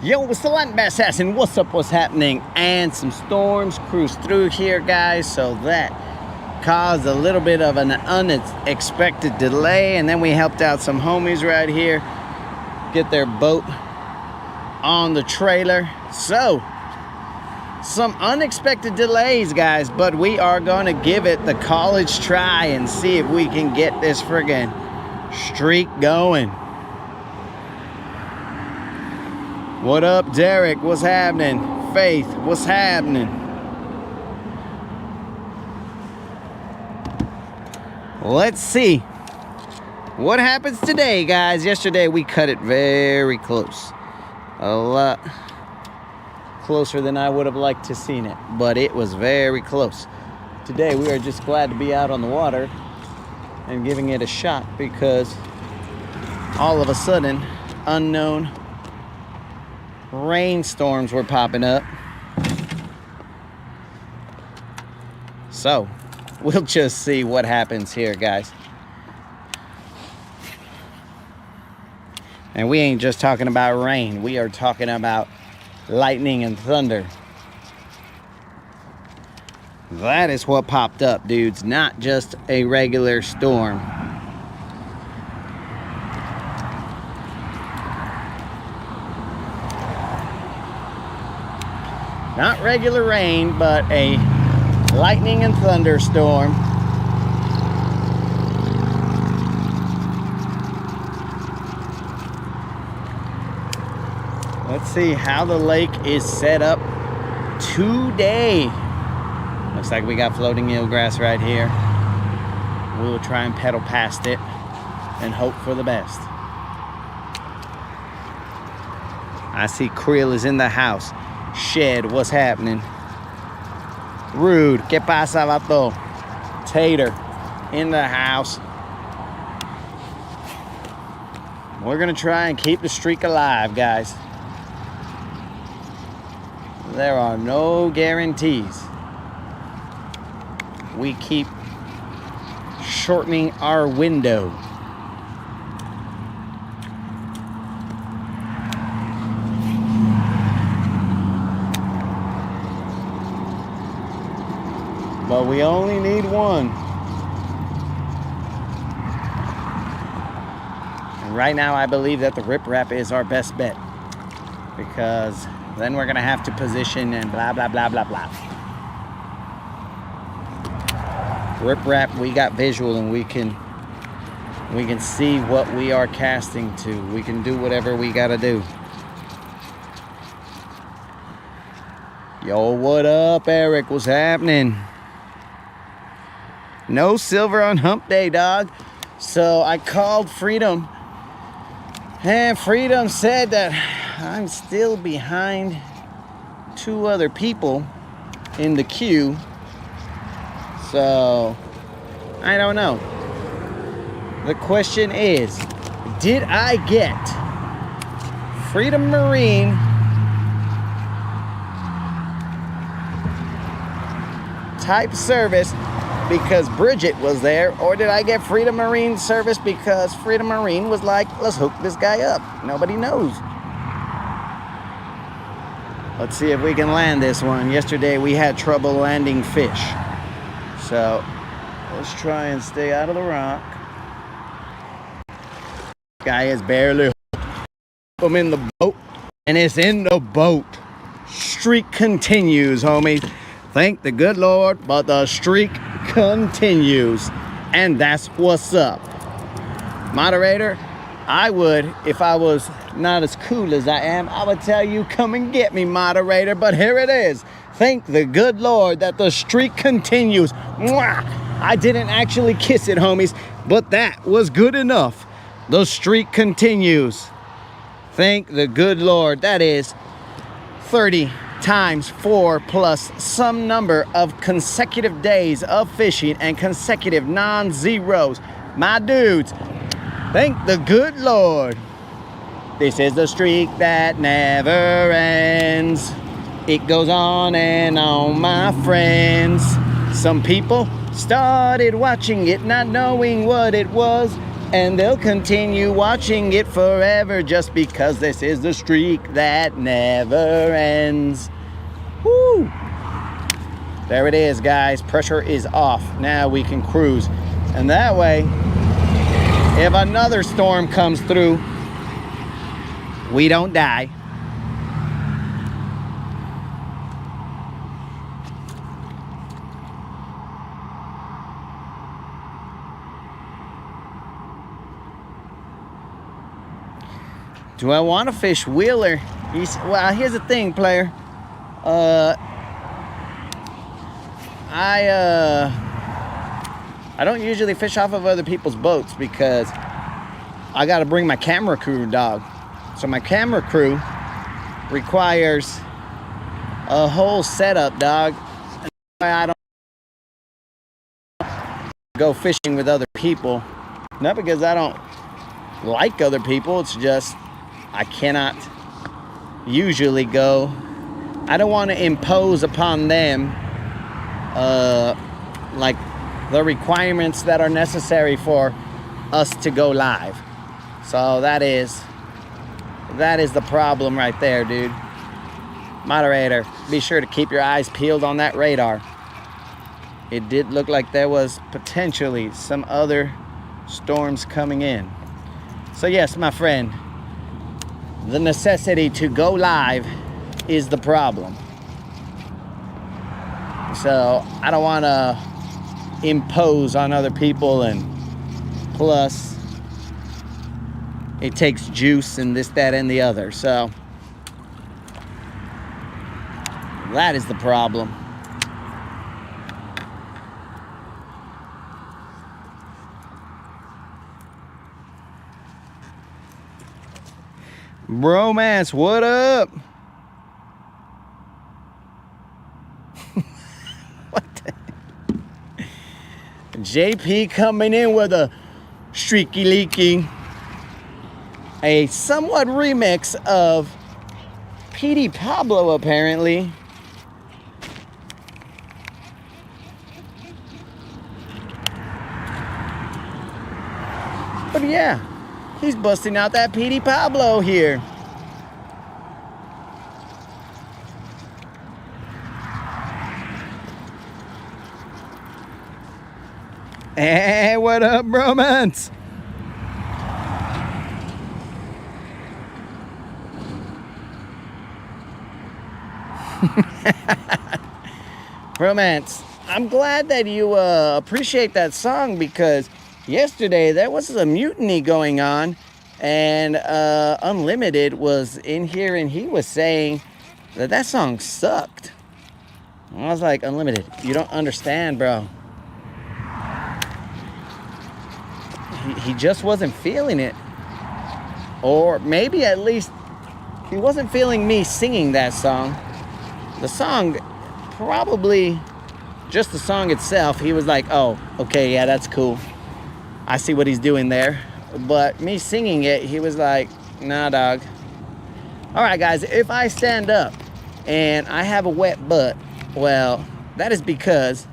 Yo, what's the land assassin? What's up? What's happening? And some storms cruised through here, guys, so that caused a little bit of an unexpected delay, and then we helped out some homies right here get their boat on the trailer. So some unexpected delays, guys, but we are gonna give it the college try and see if we can get this friggin' streak going. What up, Derek? What's happening? Faith, what's happening? Let's see what happens today, guys. Yesterday we cut it very close, a lot closer than I would have liked to seen it, but it was very close. Today we are just glad to be out on the water and giving it a shot, because all of a sudden unknown rainstorms were popping up. So we'll just see what happens here, guys. And we ain't just talking about rain, we are talking about lightning and thunder. That is what popped up, dudes, not just a regular storm. Not regular rain, but a lightning and thunderstorm. Let's see how the lake is set up today. Looks like we got floating eelgrass right here. We'll try and pedal past it and hope for the best. I see Krill is in the house. Shed, what's happening? Rude, ¿qué pasa, vato? Tater, in the house. We're gonna try and keep the streak alive, guys. There are no guarantees. We keep shortening our window. But we only need one. And right now I believe that the riprap is our best bet, because then we're gonna have to position and blah, blah, blah, blah, blah. Riprap, we got visual, and we can see what we are casting to. We can do whatever we gotta do. Yo, what up, Eric? What's happening? No silver on hump day, dog. So I called Freedom, and Freedom said that I'm still behind 2 other people in the queue. So I don't know. The question is, did I get Freedom Marine type service because Bridget was there, or did I get Freedom Marine service because Freedom Marine was like, let's hook this guy up? Nobody knows. Let's see if we can land this one. Yesterday we had trouble landing fish, so let's try and stay out of the rock. Guy is barely I'm in the boat, and it's in the boat. Streak continues, homies. Thank the good Lord, but the streak continues, and that's what's up. Moderator, I would, if I was not as cool as I am, I would tell you, come and get me, moderator, but here it is. Thank the good Lord that the streak continues. Mwah! I didn't actually kiss it, homies, but that was good enough. The streak continues. Thank the good Lord. That is 30 times 4 plus some number of consecutive days of fishing and consecutive non-zeros. My dudes, thank the good Lord. This is the streak that never ends. It goes on and on, my friends. Some people started watching it, not knowing what it was. And they'll continue watching it forever just because this is the streak that never ends. Woo! There it is, guys. Pressure is off. Now we can cruise. And that way, if another storm comes through, we don't die. Do I want to fish Wheeler? Well, here's the thing, player. I don't usually fish off of other people's boats because I got to bring my camera crew, dog. So my camera crew requires a whole setup, dog. And that's why I don't go fishing with other people. Not because I don't like other people. It's just I cannot usually go. I don't want to impose upon them like the requirements that are necessary for us to go live. So that is the problem right there, dude. Moderator, be sure to keep your eyes peeled on that radar. It did look like there was potentially some other storms coming in. So yes, my friend, the necessity to go live is the problem. So I don't want to impose on other people, and plus it takes juice and this, that, and the other. So that is the problem. Bromance, what up? What the? JP coming in with a streaky leaky. A somewhat remix of Petey Pablo, apparently. But yeah, he's busting out that Petey Pablo here. Hey, what up, bromance? Bromance, I'm glad that you appreciate that song, because yesterday there was a mutiny going on, and Unlimited was in here and he was saying that song sucked. And I was like, Unlimited, you don't understand, bro. He just wasn't feeling it. Or maybe at least he wasn't feeling me singing that song. The song, probably just the song itself, he was like, oh, okay, yeah, that's cool. I see what he's doing there. But me singing it, he was like, nah, dog. All right, guys, if I stand up and I have a wet butt, well, that is because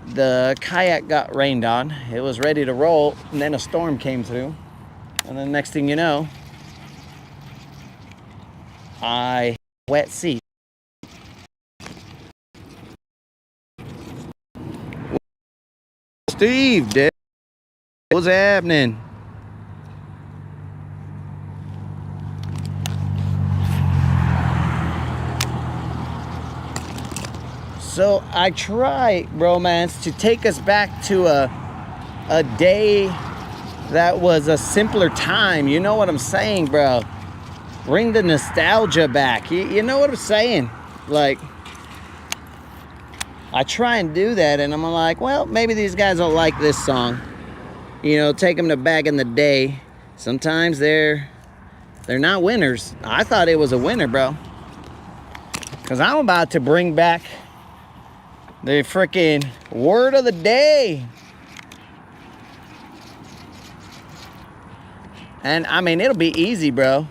the kayak got rained on. It was ready to roll, and then a storm came through. And then next thing you know, I wet seat. Steve, dude, what's happening? So I try, bromance, to take us back to a day that was a simpler time. You know what I'm saying, bro? Bring the nostalgia back. You know what I'm saying? Like, I try and do that, and I'm like, well, maybe these guys don't like this song. You know, take them to back in the day. Sometimes they're not winners. I thought it was a winner, bro. Because I'm about to bring back the freaking word of the day. And I mean, it'll be easy, bro.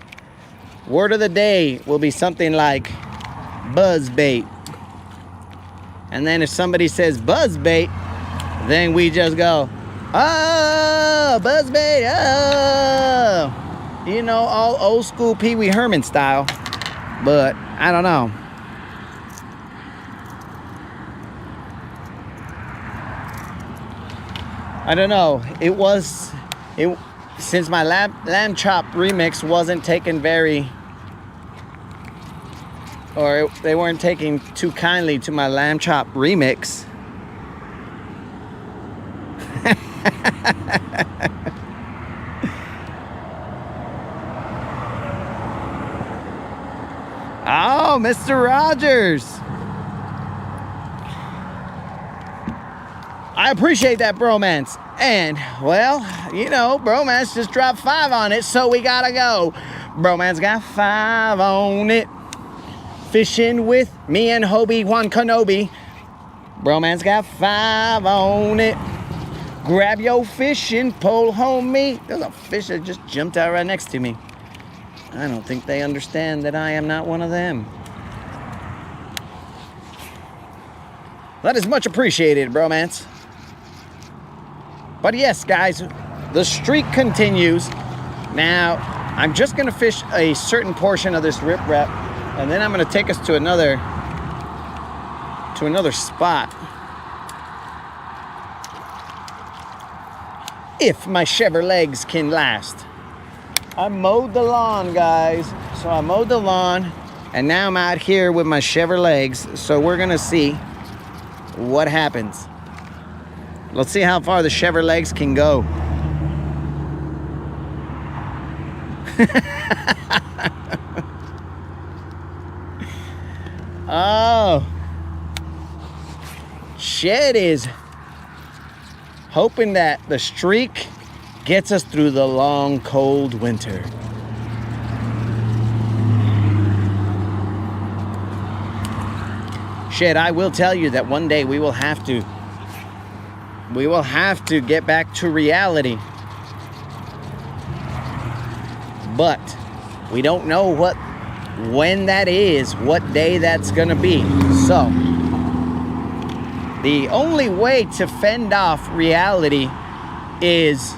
Word of the day will be something like buzzbait. And then if somebody says buzzbait, then we just go, Oh, buzzbait. Oh. You know, all old school Pee Wee Herman style. But I don't know. I don't know. Since my lamb chop remix wasn't taken they weren't taking too kindly to my lamb chop remix. Oh, Mr. Rogers. I appreciate that, bromance. And, well, you know, bromance just dropped 5 on it, so we gotta go. Bromance got 5 on it. Fishing with me and Obi-Wan Kenobi. Bromance got 5 on it. Grab your fishing pole, homie. There's a fish that just jumped out right next to me. I don't think they understand that I am not one of them. That is much appreciated, bromance. But yes, guys, the streak continues. Now, I'm just gonna fish a certain portion of this riprap, and then I'm gonna take us to another spot. If my Chevrolet legs can last. I mowed the lawn, guys. So I mowed the lawn, and now I'm out here with my Chevrolet legs. So we're gonna see what happens. Let's see how far the Chevrolet legs can go. Oh, Shed is hoping that the streak gets us through the long, cold winter. Shed, I will tell you that one day we will have to get back to reality. But we don't know when that is, what day that's gonna be. So the only way to fend off reality is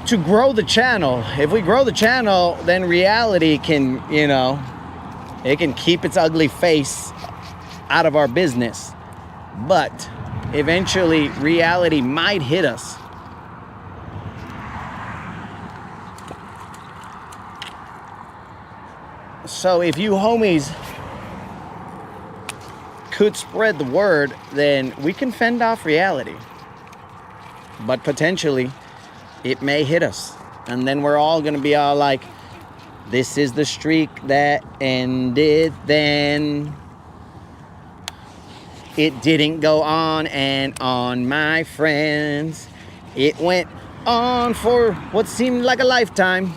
to grow the channel. If we grow the channel, then reality can, you know, it can keep its ugly face out of our business. But eventually reality might hit us. So if you homies could spread the word, then we can fend off reality. But potentially it may hit us, and then we're all gonna be all like, this is the streak that ended then. It didn't go on and on, my friends. It went on for what seemed like a lifetime.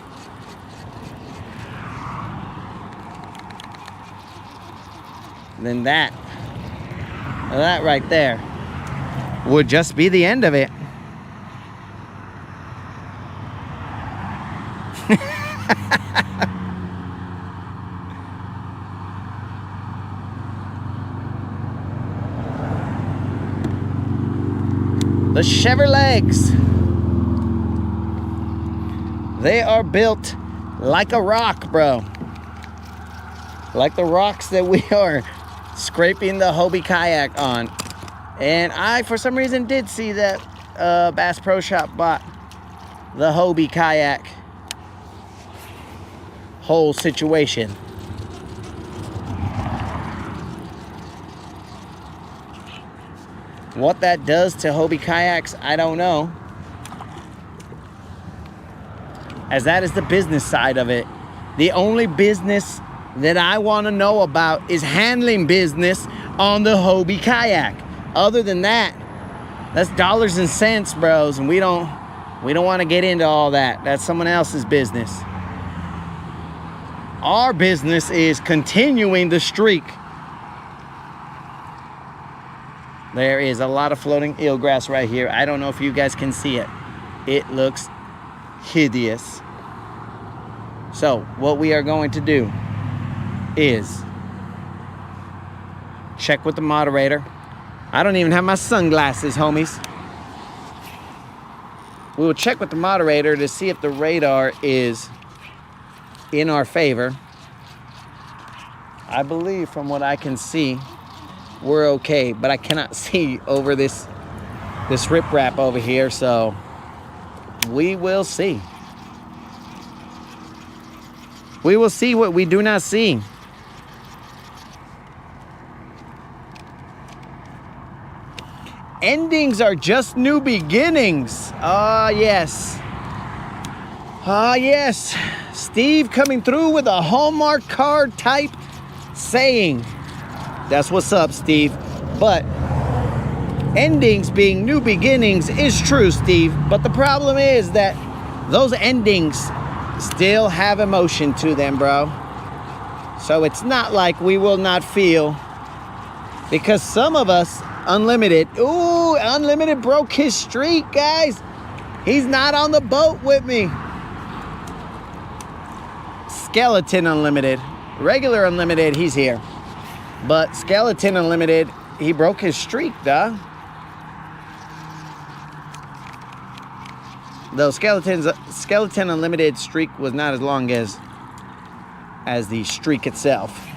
Then that right there would just be the end of it. The Chevrolets, they are built like a rock, bro. Like the rocks that we are scraping the Hobie kayak on. And I, for some reason, did see that Bass Pro Shop bought the Hobie kayak whole situation. What that does to Hobie kayaks, I don't know. As that is the business side of it. The only business that I want to know about is handling business on the Hobie kayak. Other than that, that's dollars and cents, bros, and we don't want to get into all that. That's someone else's business. Our business is continuing the streak. There is a lot of floating eelgrass right here. I don't know if you guys can see it. It looks hideous. So what we are going to do is check with the moderator. I don't even have my sunglasses, homies. We will check with the moderator to see if the radar is in our favor. I believe from what I can see, we're okay, but I cannot see over this riprap over here, so we will see. We will see what we do not see. Endings are just new beginnings. Ah, yes. Ah, yes. Steve coming through with a Hallmark card type saying. That's what's up, Steve. But endings being new beginnings is true, Steve. But the problem is that those endings still have emotion to them, bro. So it's not like we will not feel. Because some of us, Unlimited. Ooh, Unlimited broke his streak, guys. He's not on the boat with me. Skeleton Unlimited. Regular Unlimited, he's here. But Skeleton Unlimited, he broke his streak, duh. Though Skeleton Unlimited streak was not as long as the streak itself.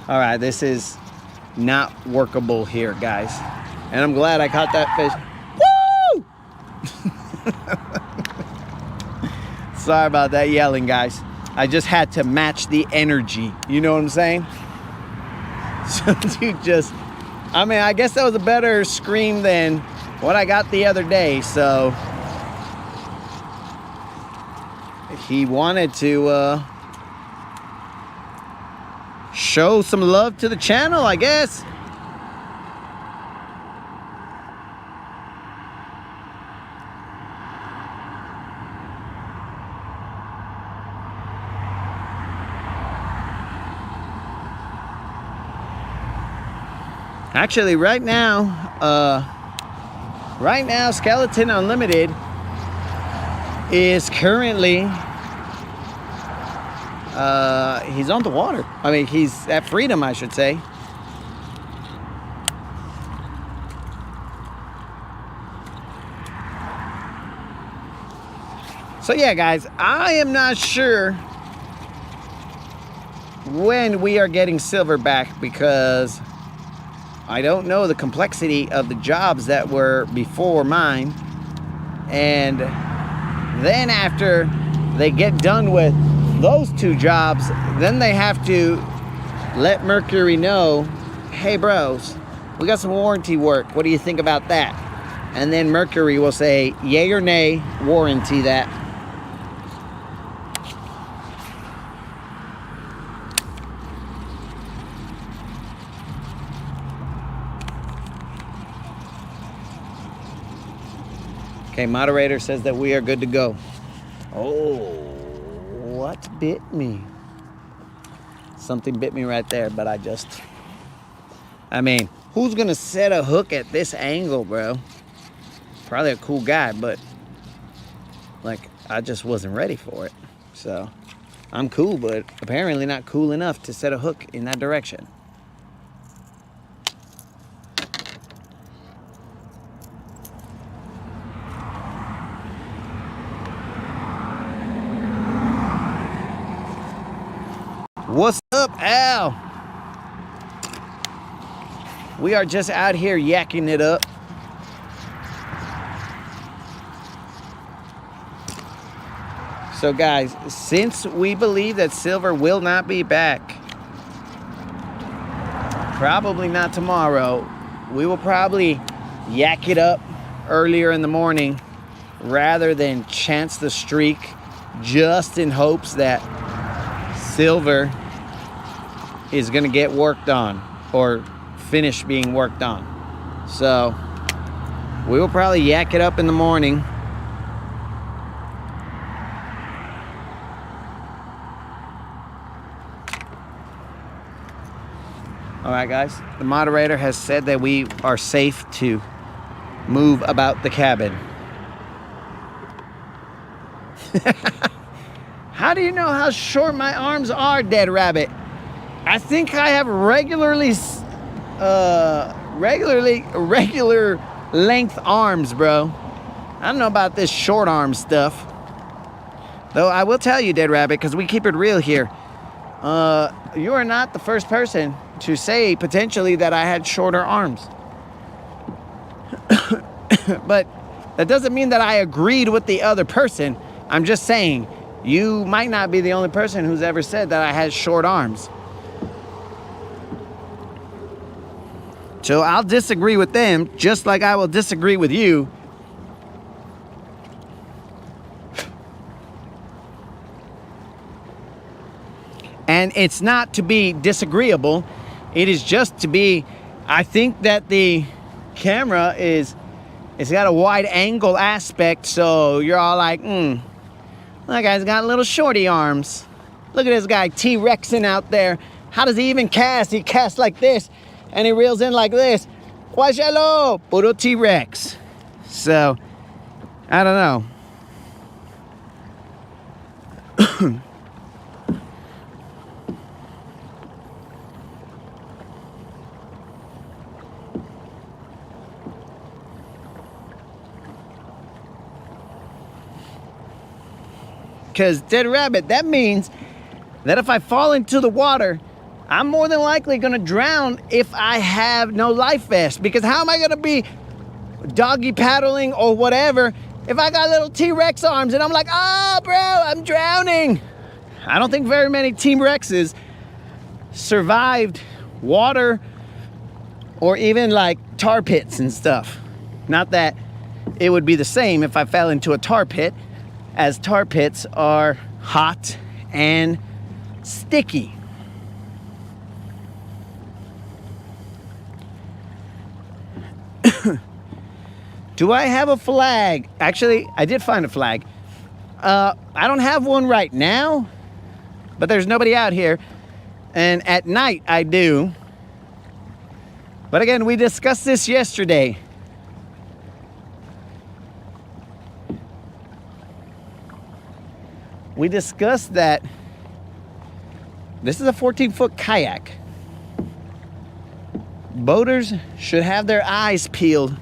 All right, this is not workable here, guys. And I'm glad I caught that fish. Woo! Sorry about that yelling, guys. I just had to match the energy. You know what I'm saying? So dude just, I mean, I guess that was a better scream than what I got the other day. So he wanted to show some love to the channel, I guess. Actually, right now, Skeleton Unlimited is currently he's on the water. I mean, he's at freedom, I should say. So yeah, guys, I am not sure when we are getting silver back because I don't know the complexity of the jobs that were before mine. And then after they get done with those two jobs, then they have to let Mercury know, hey bros, we got some warranty work. What do you think about that? And then Mercury will say, yay or nay, warranty that. Okay, moderator says that we are good to go. Oh. What bit me? Something bit me right there, but I mean, who's gonna set a hook at this angle, bro? Probably a cool guy, but like, I just wasn't ready for it. So I'm cool, but apparently not cool enough to set a hook in that direction. What's up, Al? We are just out here yakking it up. So guys, since we believe that silver will not be back, probably not tomorrow, we will probably yak it up earlier in the morning rather than chance the streak just in hopes that silver is gonna get worked on or finish being worked on. So we will probably yak it up in the morning. All right, guys, the moderator has said that we are safe to move about the cabin. How do you know how short my arms are, Dead Rabbit? I think I have regularly regular length arms, bro. I don't know about this short arm stuff. Though I will tell you, Dead Rabbit, because we keep it real here. You are not the first person to say potentially that I had shorter arms. But that doesn't mean that I agreed with the other person. I'm just saying, you might not be the only person who's ever said that I had short arms. So I'll disagree with them, just like I will disagree with you. And it's not to be disagreeable. It is just to be, I think that the camera it's got a wide angle aspect, so you're all like, that guy's got little shorty arms. Look at this guy T-Rexing out there. How does he even cast? He casts like this, and he reels in like this. Guayalo, puro T-Rex. So, I don't know. Because, Dead Rabbit, that means that if I fall into the water, I'm more than likely going to drown if I have no life vest. Because how am I going to be doggy paddling or whatever if I got little T-Rex arms and I'm like, oh, bro, I'm drowning? I don't think very many T-Rexes survived water or even like tar pits and stuff. Not that it would be the same if I fell into a tar pit, as tar pits are hot and sticky. Do I have a flag? Actually, I did find a flag. I don't have one right now, but there's nobody out here. And at night, I do. But again, we discussed this yesterday. We discussed that this is a 14-foot kayak. Boaters should have their eyes peeled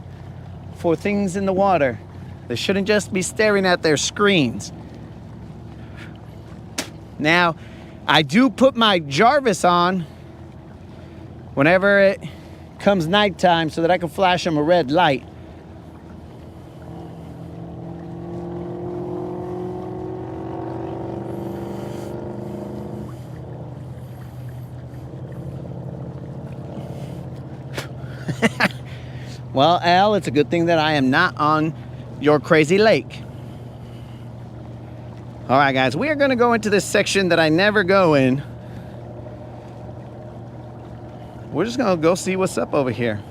for things in the water. They shouldn't just be staring at their screens. Now, I do put my Jarvis on whenever it comes nighttime so that I can flash them a red light. Well, Al, it's a good thing that I am not on your crazy lake. All right, guys, we are going to go into this section that I never go in. We're just going to go see what's up over here.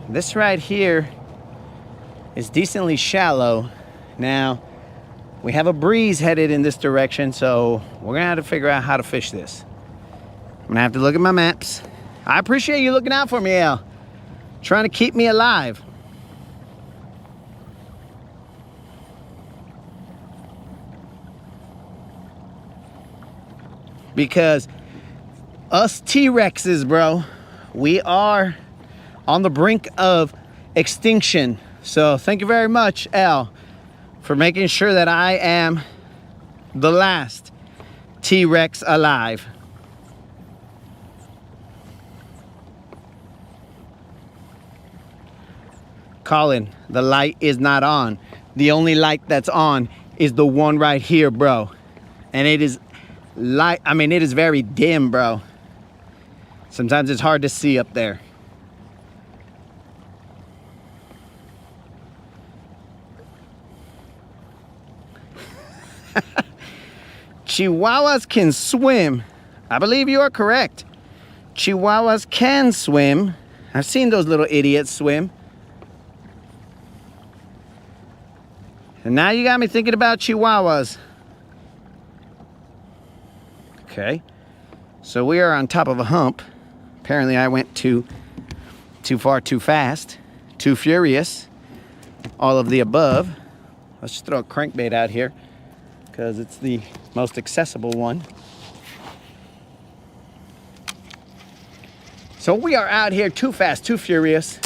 This right here is decently shallow. Now, we have a breeze headed in this direction, so we're going to have to figure out how to fish this. I'm going to have to look at my maps. I appreciate you looking out for me, Al. Trying to keep me alive. Because us T-Rexes, bro, we are on the brink of extinction. So thank you very much, Al, for making sure that I am the last T-Rex alive. Colin, the light is not on. The only light that's on is the one right here, bro. And it is light, I mean, it is very dim, bro. Sometimes it's hard to see up there. Chihuahuas can swim. I believe you are correct. Chihuahuas can swim. I've seen those little idiots swim. And now you got me thinking about Chihuahuas. Okay. So we are on top of a hump. Apparently I went too far, too fast, too furious. All of the above. Let's just throw a crankbait out here because it's the most accessible one. So we are out here too fast, too furious.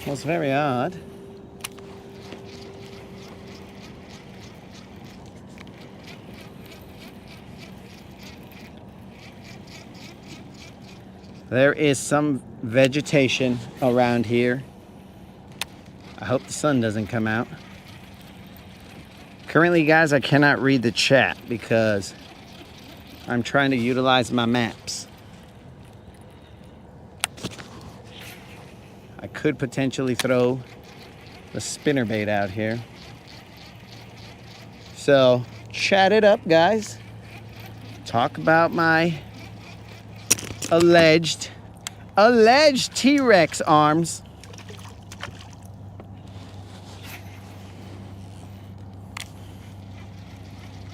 Well, it's very odd. There is some vegetation around here. I hope the sun doesn't come out. Currently, guys, I cannot read the chat because I'm trying to utilize my maps. I could potentially throw the spinnerbait out here. So, chat it up, guys. Talk about my alleged T-Rex arms.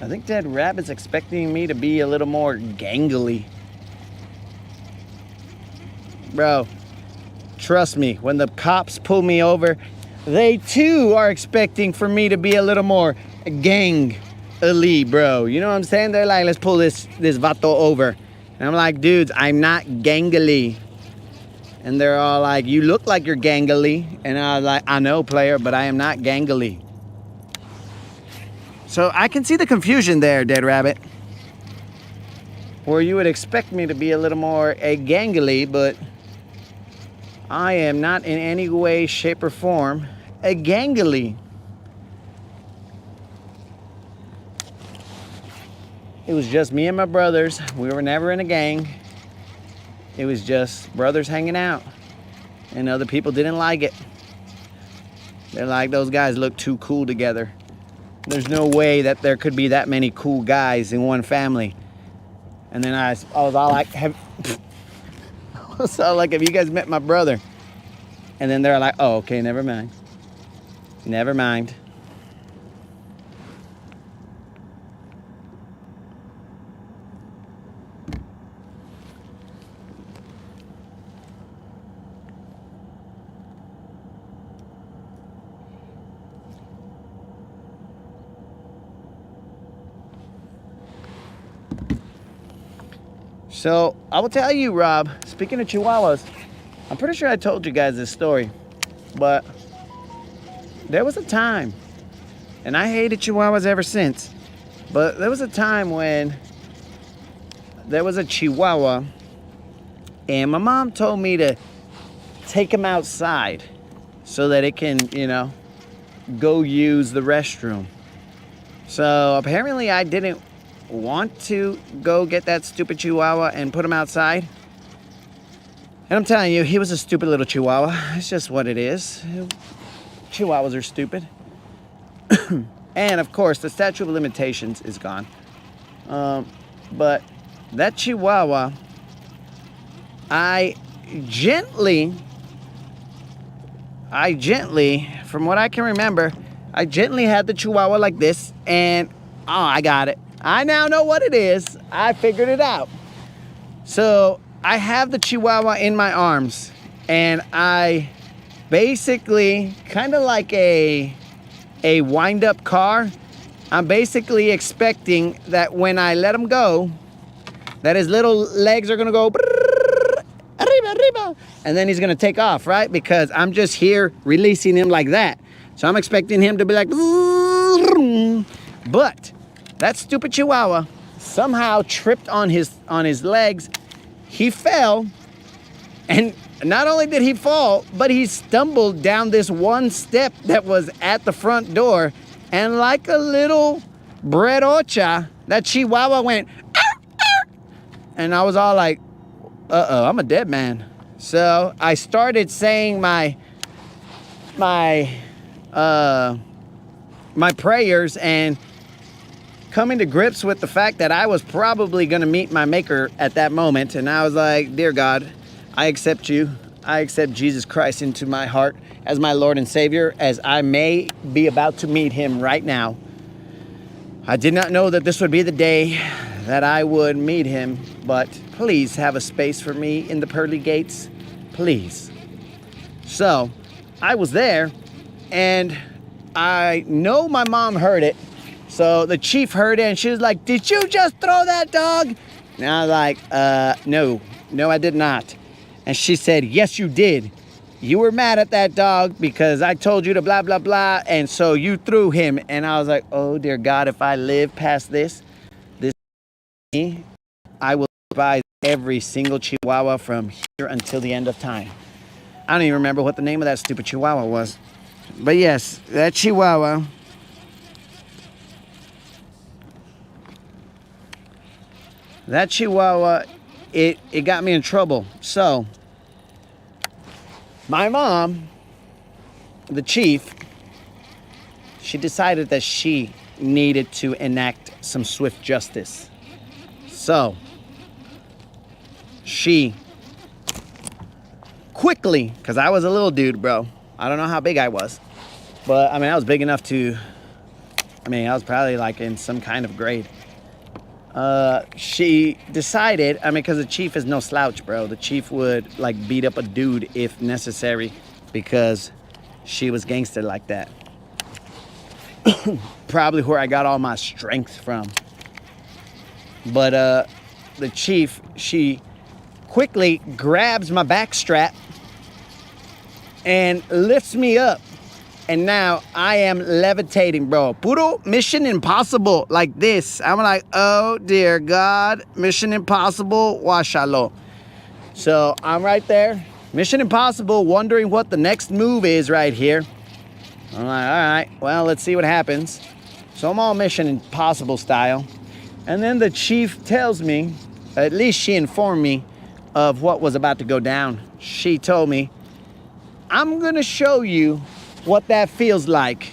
I think Dead Rabbit's expecting me to be a little more gangly. Bro, trust me, when the cops pull me over, they too are expecting for me to be a little more gang-ly, bro. You know what I'm saying? They're like, let's pull this vato over. And I'm like, dudes, I'm not gangly. And they're all like, you look like you're gangly. And I was like, I know, player, but I am not gangly. So I can see the confusion there, Dead Rabbit. Where you would expect me to be a little more gangly, but I am not in any way, shape, or form a gangly. It was just me and my brothers. We were never in a gang. It was just brothers hanging out. And other people didn't like it. They're like, those guys look too cool together. There's no way that there could be that many cool guys in one family. And then I was all like, have you guys met my brother? And then they're like, oh, okay, never mind. Never mind. So, I will tell you, Rob, speaking of Chihuahuas, I'm pretty sure I told you guys this story, but there was a time, and I hated Chihuahuas ever since, but there was a time when there was a Chihuahua, and my mom told me to take him outside so that it can, go use the restroom. So, apparently I didn't want to go get that stupid Chihuahua and put him outside. And I'm telling you, he was a stupid little Chihuahua. It's just what it is. Chihuahuas are stupid. And of course, the statute of limitations is gone. But that Chihuahua, I gently, from what I can remember, I gently had the Chihuahua like this, and I got it. I now know what it is. I figured it out. So I have the Chihuahua in my arms, and I basically, kind of like a wind-up car, I'm basically expecting that when I let him go, that his little legs are gonna go arriba, arriba, and then he's gonna take off, right? Because I'm just here releasing him like that. So I'm expecting him to be like, but that stupid Chihuahua somehow tripped on his legs. He fell, and not only did he fall, but he stumbled down this one step that was at the front door, and like a little bread ocha, that Chihuahua went, arr, arr. And I was all like, uh-oh, I'm a dead man. So I started saying my prayers and coming to grips with the fact that I was probably going to meet my maker at that moment. And I was like, dear God, I accept you. I accept Jesus Christ into my heart as my Lord and Savior, as I may be about to meet him right now. I did not know that this would be the day that I would meet him, but please have a space for me in the pearly gates, please. So I was there, and I know my mom heard it. So the chief heard it and she was like, did you just throw that dog? And I was like, no, I did not. And she said, yes, you did. You were mad at that dog because I told you to blah, blah, blah. And so you threw him. And I was like, oh, dear God, if I live past this, I will buy every single Chihuahua from here until the end of time. I don't even remember what the name of that stupid Chihuahua was. But yes, that Chihuahua. That Chihuahua, it got me in trouble. So, my mom, the chief, she decided that she needed to enact some swift justice. So, she quickly, because I was a little dude, bro. I don't know how big I was. But, I mean, I was big enough to, I was probably like in some kind of grade. She decided, because the chief is no slouch, bro. The chief would like beat up a dude if necessary because she was gangster like that. Probably where I got all my strength from. But the chief, she quickly grabs my back strap and lifts me up. And now I am levitating, bro. Puro Mission Impossible like this. I'm like, oh, dear God. Mission Impossible, washalo. So I'm right there. Mission Impossible, wondering what the next move is right here. I'm like, all right, well, let's see what happens. So I'm all Mission Impossible style. And then the chief tells me, at least she informed me of what was about to go down. She told me, I'm going to show you what that feels like.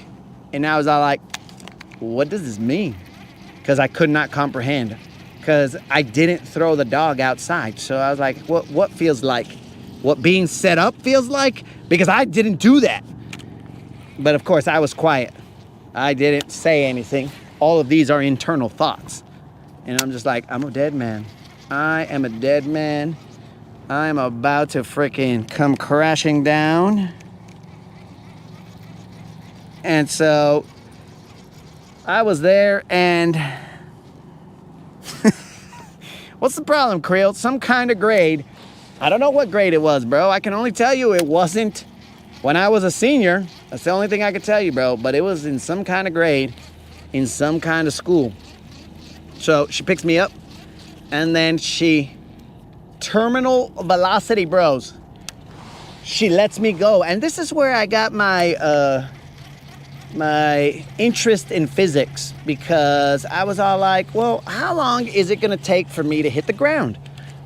And I was all like, what does this mean? Because I could not comprehend. Because I didn't throw the dog outside. So I was like, what feels like? What being set up feels like? Because I didn't do that. But of course, I was quiet. I didn't say anything. All of these are internal thoughts. And I'm just like, I'm a dead man. I am a dead man. I'm about to freaking come crashing down. And so I was there and what's the problem, Creel? Some kind of grade. I don't know what grade it was, bro. I can only tell you it wasn't when I was a senior. That's the only thing I could tell you, bro. But it was in some kind of grade, in some kind of school. So she picks me up and then she, terminal velocity, bros. She lets me go. And this is where I got my interest in physics, because I was all like, well, how long is it going to take for me to hit the ground?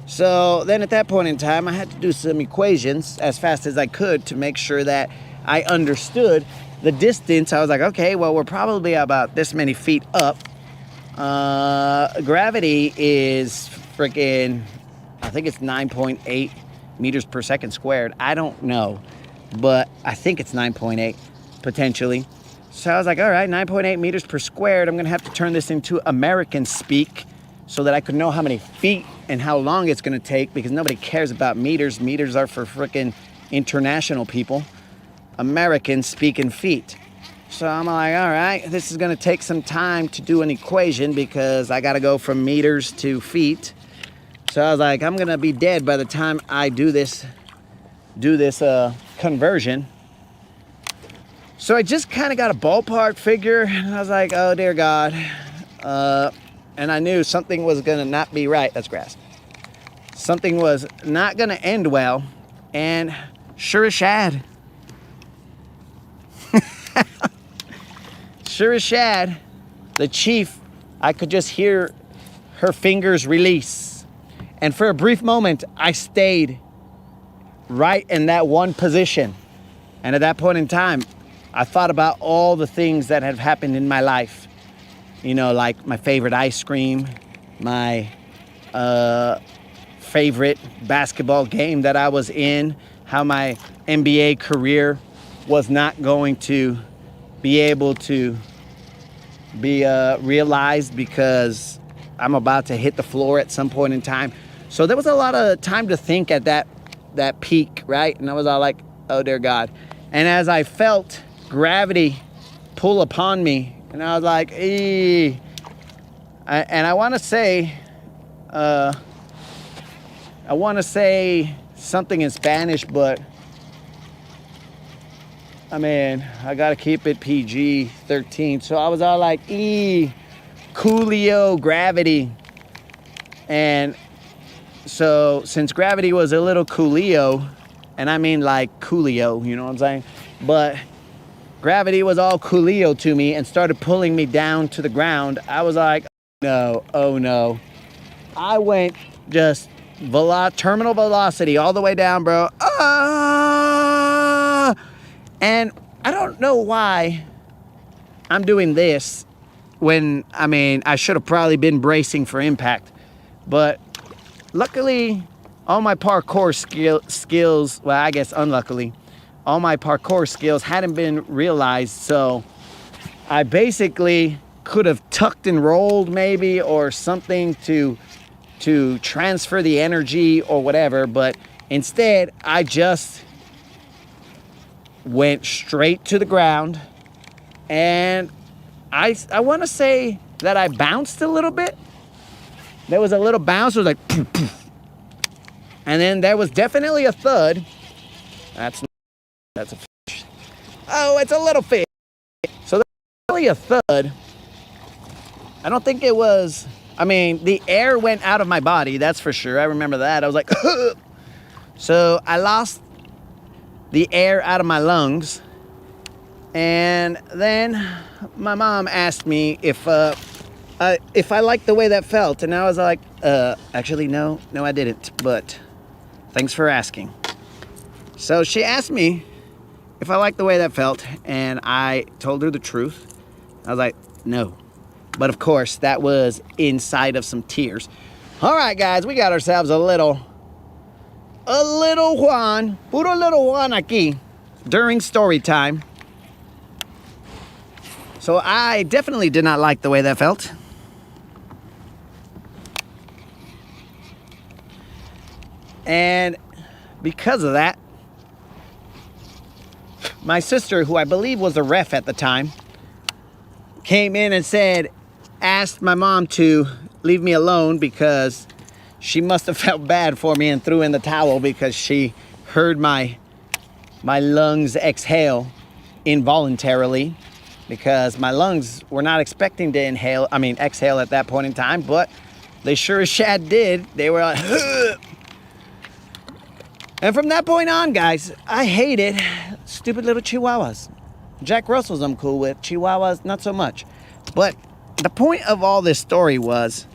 So then at that point in time, I had to do some equations as fast as I could to make sure that I understood the distance. I was like, okay, well, we're probably about this many feet up. Gravity is freaking, I think it's 9.8 meters per second squared. I don't know, but I think it's 9.8 potentially. So I was like, all right, 9.8 meters per squared. I'm going to have to turn this into American speak so that I could know how many feet and how long it's going to take, because nobody cares about meters. Meters are for freaking international people. Americans speak in feet. So I'm like, all right, this is going to take some time to do an equation because I got to go from meters to feet. So I was like, I'm going to be dead by the time I do this conversion. So I just kind of got a ballpark figure, and I was like, oh, dear God. And I knew something was going to not be right. That's grass. Something was not going to end well, and sure as shad. Sure as shad, the chief, I could just hear her fingers release. And for a brief moment, I stayed right in that one position. And at that point in time, I thought about all the things that have happened in my life. You know, like my favorite ice cream, my favorite basketball game that I was in, how my NBA career was not going to be able to be realized because I'm about to hit the floor at some point in time. So there was a lot of time to think at that peak, right? And I was all like, oh, dear God. And as I felt gravity pull upon me. And I was like, and I want to say, something in Spanish, but I mean, I got to keep it PG-13. So I was all like, coolio, gravity. And so since gravity was a little coolio, and I mean like coolio, you know what I'm saying? But gravity was all coolio to me and started pulling me down to the ground. I was like, oh no. I went just terminal velocity all the way down, bro. And I don't know why I'm doing this when, I mean, I should have probably been bracing for impact. But luckily, all my parkour skills, well, I guess unluckily, all my parkour skills hadn't been realized. So I basically could have tucked and rolled maybe, or something to transfer the energy or whatever. But instead, I just went straight to the ground. And I want to say that I bounced a little bit. There was a little bounce. It was like, poof, poof. And then there was definitely a thud. That's a fish. Oh, it's a little fish. So there's definitely a thud. I don't think it was, I mean, the air went out of my body, that's for sure. I remember that. I was like, so I lost the air out of my lungs. And then my mom asked me if I liked the way that felt. And I was like, actually, no, I didn't. But thanks for asking. So she asked me if I liked the way that felt. And I told her the truth. I was like, no. But of course, that was inside of some tears. All right, guys, we got ourselves a little Juan, puro little Juan aquí during story time. So I definitely did not like the way that felt. And because of that, my sister, who I believe was a ref at the time, came in and asked my mom to leave me alone because she must have felt bad for me and threw in the towel because she heard my lungs exhale involuntarily, because my lungs were not expecting to exhale at that point in time, but they sure as shit did. They were like, and from that point on, guys, I hated stupid little Chihuahuas. Jack Russells I'm cool with, Chihuahuas not so much. But the point of all this story was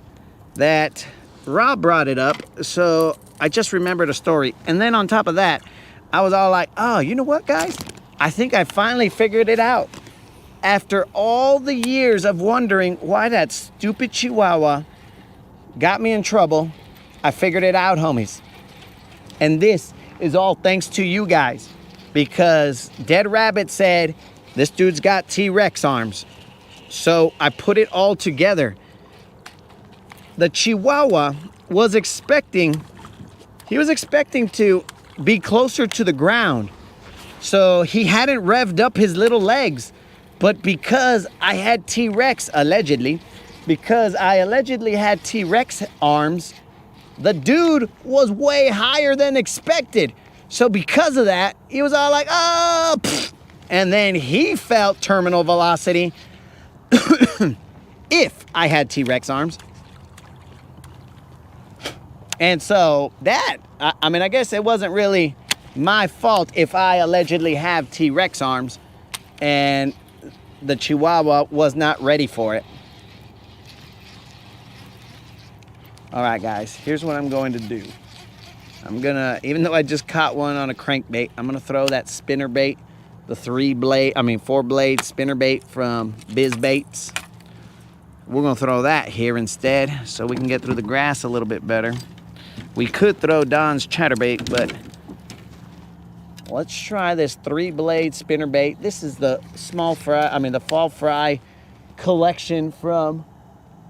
that Rob brought it up, so I just remembered a story. And then on top of that, I was all like, oh, you know what, guys? I think I finally figured it out. After all the years of wondering why that stupid Chihuahua got me in trouble, I figured it out, homies. And this is all thanks to you guys, because Dead Rabbit said, this dude's got T-Rex arms. So I put it all together. The Chihuahua was expecting to be closer to the ground. So he hadn't revved up his little legs. But because I had T-Rex, because I allegedly had T-Rex arms, the dude was way higher than expected. So because of that, he was all like, oh, pfft. And then he felt terminal velocity if I had T-Rex arms. And so that, I guess it wasn't really my fault if I allegedly have T-Rex arms and the Chihuahua was not ready for it. All right, guys, here's what I'm going to do. I'm gonna, even though I just caught one on a crankbait, I'm gonna throw that spinner bait, the 4-blade spinner bait from Biz Baits. We're gonna throw that here instead so we can get through the grass a little bit better. We could throw Don's chatterbait, but let's try this 3-blade spinner bait. This is the the fall fry collection from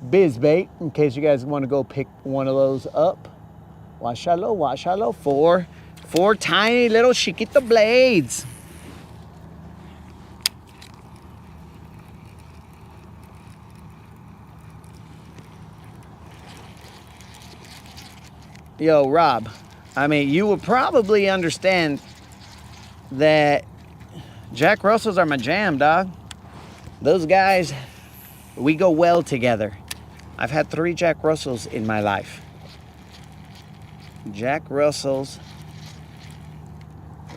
Biz Bait, in case you guys want to go pick one of those up. Washalo, 4 tiny little chiquito blades. Yo, Rob, I mean, you will probably understand that Jack Russells are my jam, dog. Those guys, we go well together. I've had 3 Jack Russells in my life. Jack Russells,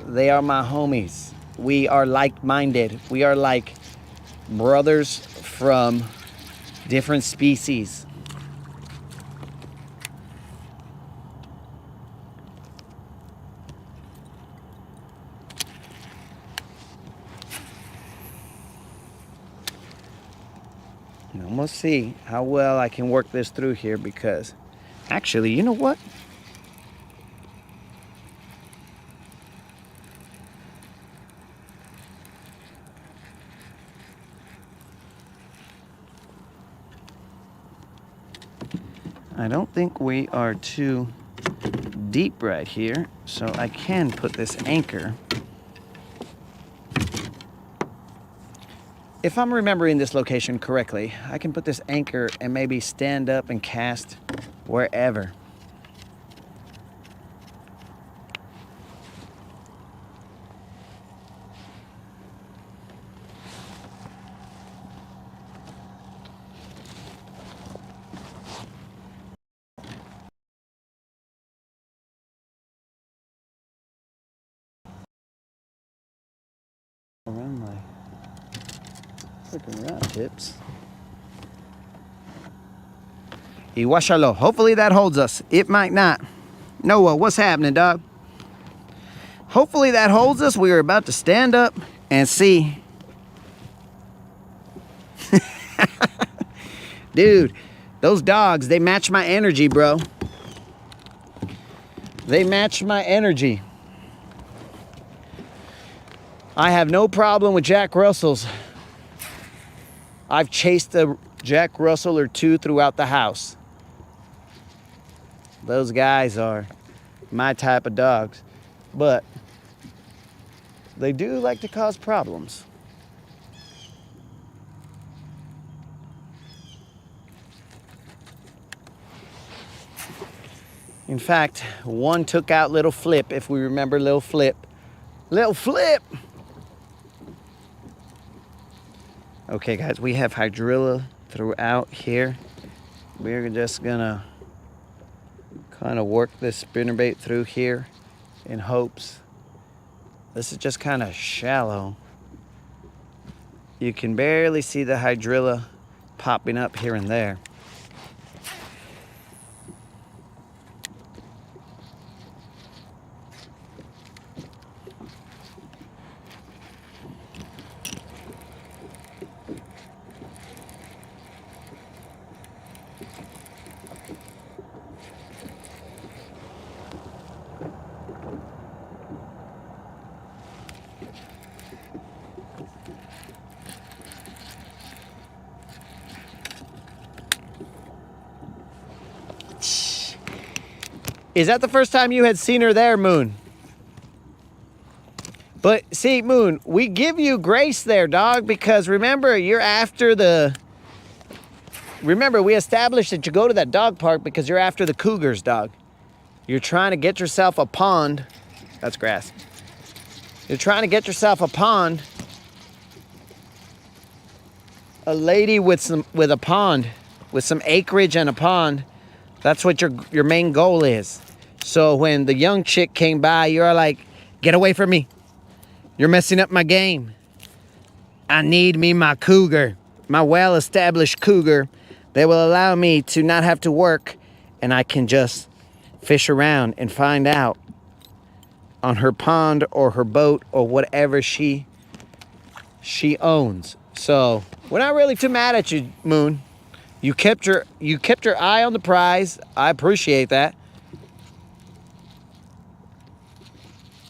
they are my homies. We are like-minded. We are like brothers from different species. And I'm gonna see how well I can work this through here, because actually, you know what? I don't think we are too deep right here, so I can put this anchor. If I'm remembering this location correctly, I can put this anchor and maybe stand up and cast wherever. Around my freaking rod tips. Iwashalo. Hopefully that holds us. It might not. Noah, what's happening, dog? Hopefully that holds us. We are about to stand up and see. Dude, those dogs, they match my energy, bro. They match my energy. I have no problem with Jack Russells. I've chased a Jack Russell or 2 throughout the house. Those guys are my type of dogs, but they do like to cause problems. In fact, one took out Little Flip, if we remember Little Flip. Little Flip! Okay, guys, we have hydrilla throughout here. We're just gonna kind of work this spinnerbait through here in hopes. This is just kind of shallow. You can barely see the hydrilla popping up here and there. Is that the first time you had seen her there, Moon? But see, Moon, we give you grace there, dog, because remember, you're after the... Remember, we established that you go to that dog park because you're after the cougars, dog. You're trying to get yourself a pond. That's grass. You're trying to get yourself a pond. A lady with a pond, with some acreage and a pond. That's what your main goal is. So when the young chick came by, you're like, get away from me. You're messing up my game. I need me my cougar, my well-established cougar that will allow me to not have to work, and I can just fish around and find out on her pond or her boat or whatever she owns. So we're not really too mad at you, Moon. You kept your eye on the prize. I appreciate that.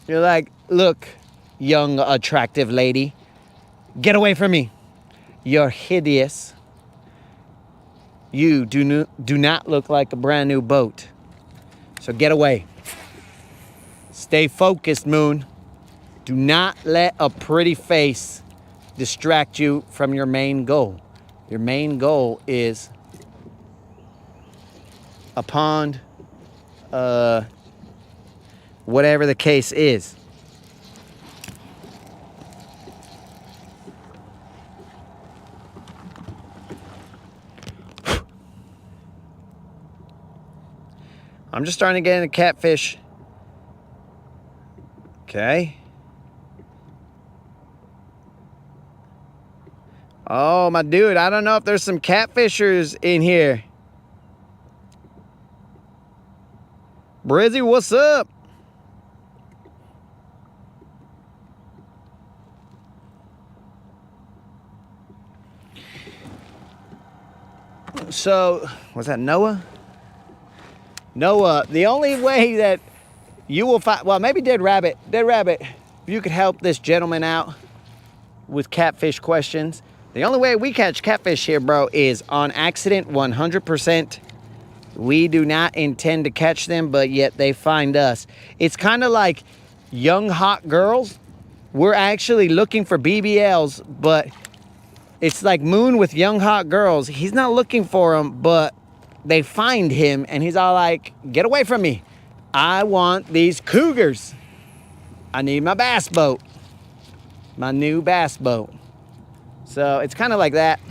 You're like, look, young attractive lady, get away from me. You're hideous. You do not look like a brand new boat. So get away. Stay focused, Moon. Do not let a pretty face distract you from your main goal. Your main goal is a pond, whatever the case is. I'm just starting to get into catfish. Okay. Oh, my dude, I don't know if there's some catfishers in here. Brizzy, what's up? So, was that Noah? Noah, the only way that you will find, well, maybe Dead Rabbit, if you could help this gentleman out with catfish questions. The only way we catch catfish here, bro, is on accident, 100%. We do not intend to catch them, but yet they find us. It's kind of like young hot girls. We're actually looking for BBLs, but it's like Moon with young hot girls. He's not looking for them, but they find him, and he's all like, get away from me. I want these cougars. I need my bass boat. My new bass boat. So it's kind of like that.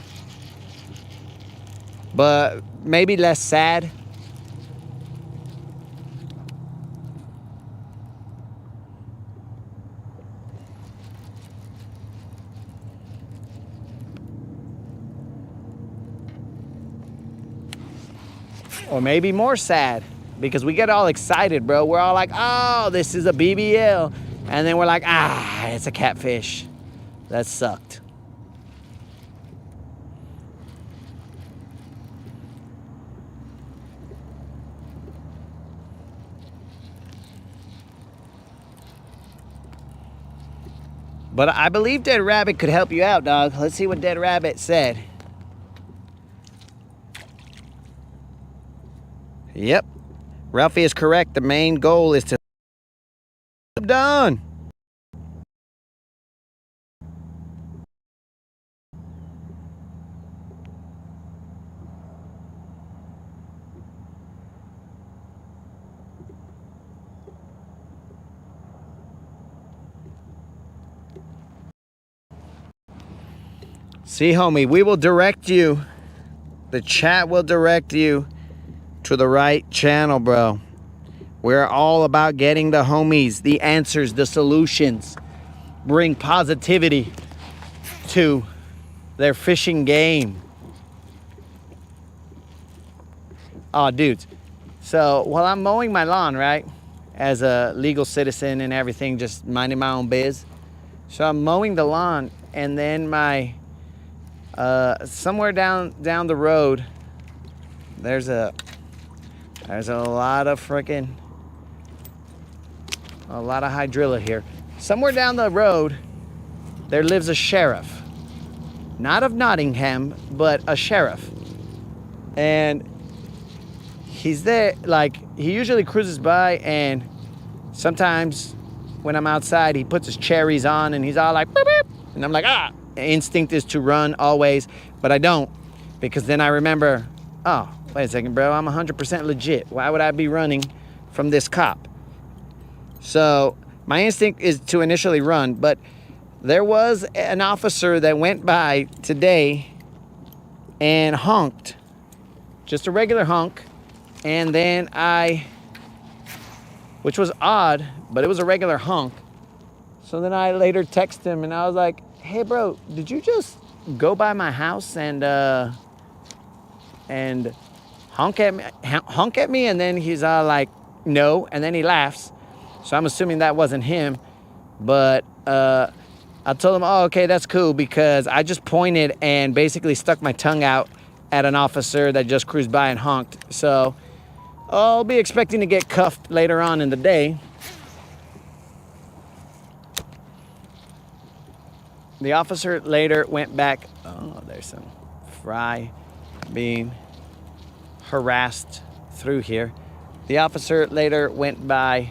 But maybe less sad. Or maybe more sad, because we get all excited, bro. We're all like, oh, this is a BBL. And then we're like, ah, it's a catfish. That sucked. But I believe Dead Rabbit could help you out, dog. Let's see what Dead Rabbit said. Yep. Ralphie is correct. The main goal is to done. See, homie, we will direct you. The chat will direct you to the right channel, bro. We're all about getting the homies, the answers, the solutions. Bring positivity to their fishing game. Oh, dudes. So while I'm mowing my lawn, right, as a legal citizen and everything, just minding my own biz. So I'm mowing the lawn, and then my somewhere down the road, there's a lot of hydrilla here. Somewhere down the road, there lives a sheriff. Not of Nottingham, but a sheriff. And he's there, like, he usually cruises by, and sometimes when I'm outside, he puts his cherries on, and he's all like, boop, boop. And I'm like, ah. Instinct is to run always, but I don't, because then I remember, oh, wait a second, bro, I'm 100% legit. Why would I be running from this cop? So my instinct is to initially run, but there was an officer that went by today and honked, just a regular honk, and then which was odd, but it was a regular honk. So then I later texted him, and I was like, hey, bro, did you just go by my house and honk at me? And then he's all like, no, and then he laughs. So I'm assuming that wasn't him, but I told him, oh, okay, that's cool, because I just pointed and basically stuck my tongue out at an officer that just cruised by and honked. So I'll be expecting to get cuffed later on in the day. The officer later went back. Oh, there's some fry being harassed through here. The officer later went by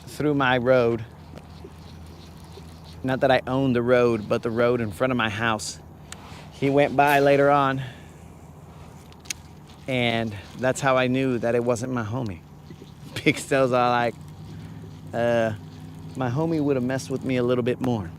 through my road. Not that I own the road, but the road in front of my house. He went by later on. And that's how I knew that it wasn't my homie. Big Stell's all like, my homie would have messed with me a little bit more.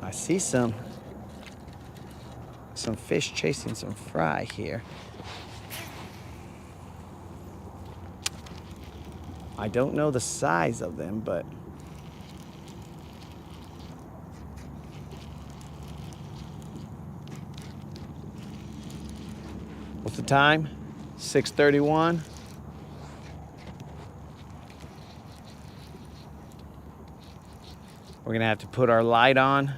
I see some fish chasing some fry here. I don't know the size of them, but what's the time? 6:31. We're gonna have to put our light on.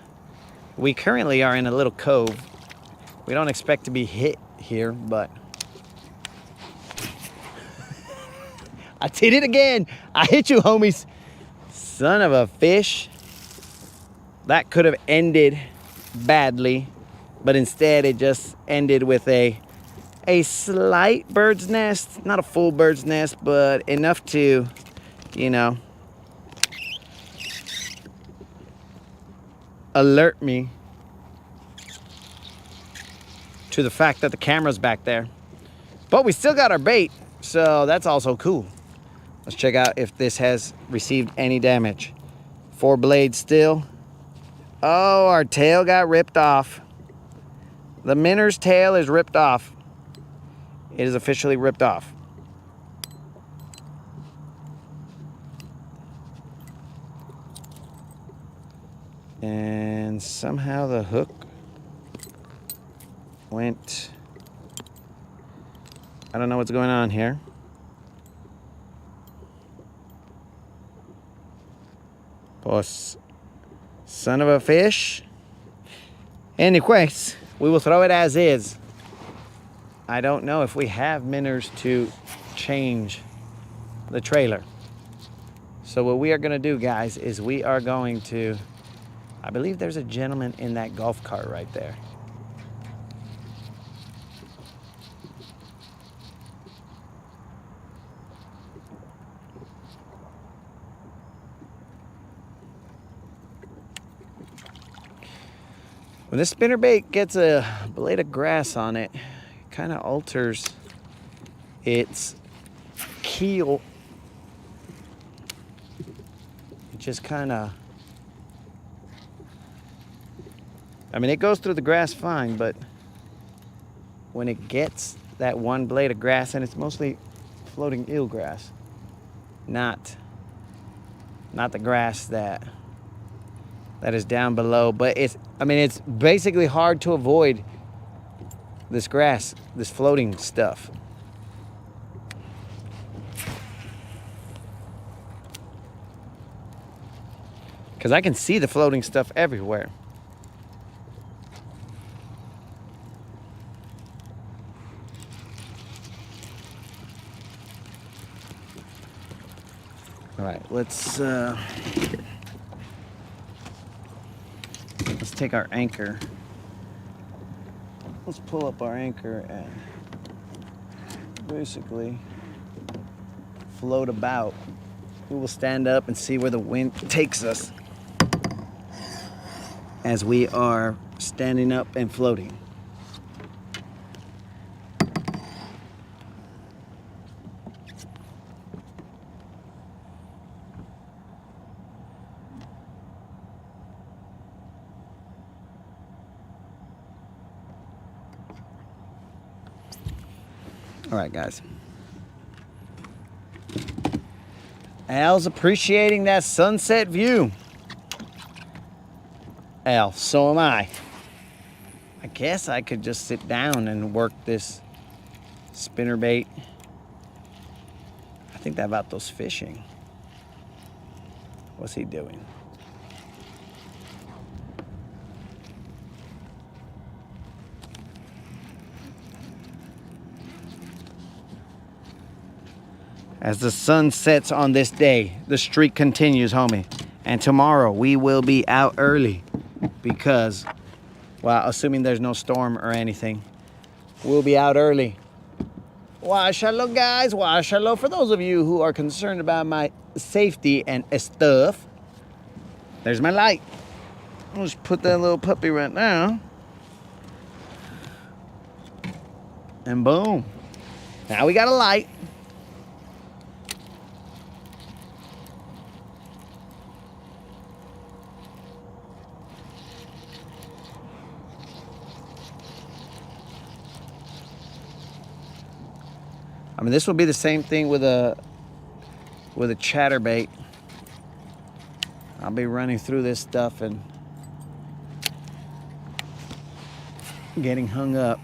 We currently are in a little cove. We don't expect to be hit here, but I did it again. I hit you, homies. Son of a fish. That could have ended badly, but instead it just ended with a slight bird's nest. Not a full bird's nest, but enough to, you know, alert me to the fact that the camera's back there. But we still got our bait, so that's also cool. Let's check out if this has received any damage. 4 blades still. Oh, our tail got ripped off. The minnows tail is ripped off. It is officially ripped off. And somehow the hook went. I don't know what's going on here. Pues, son of a fish. Anyways, we will throw it as is. I don't know if we have minnows to change the trailer. So what we are going to do, guys, is we are going to, I believe there's a gentleman in that golf cart right there. When this spinnerbait gets a blade of grass on it, it kind of alters its keel. It just kind of, I mean, it goes through the grass fine, but when it gets that one blade of grass, and it's mostly floating eelgrass, not the grass that is down below, but it's basically hard to avoid this grass, this floating stuff. Because I can see the floating stuff everywhere. All right, let's take our anchor. Let's pull up our anchor and basically float about. We will stand up and see where the wind takes us as we are standing up and floating. All right, guys. Al's appreciating that sunset view. Al, so am I. I guess I could just sit down and work this spinnerbait. I think that Vato's fishing. What's he doing? As the sun sets on this day, the streak continues, homie. And tomorrow we will be out early because, well, assuming there's no storm or anything, we'll be out early. Wash hello, guys. Wash hello. For those of you who are concerned about my safety and stuff, there's my light. I'll just put that little puppy right now. And boom. Now we got a light. I mean, this will be the same thing with a chatterbait. I'll be running through this stuff and getting hung up.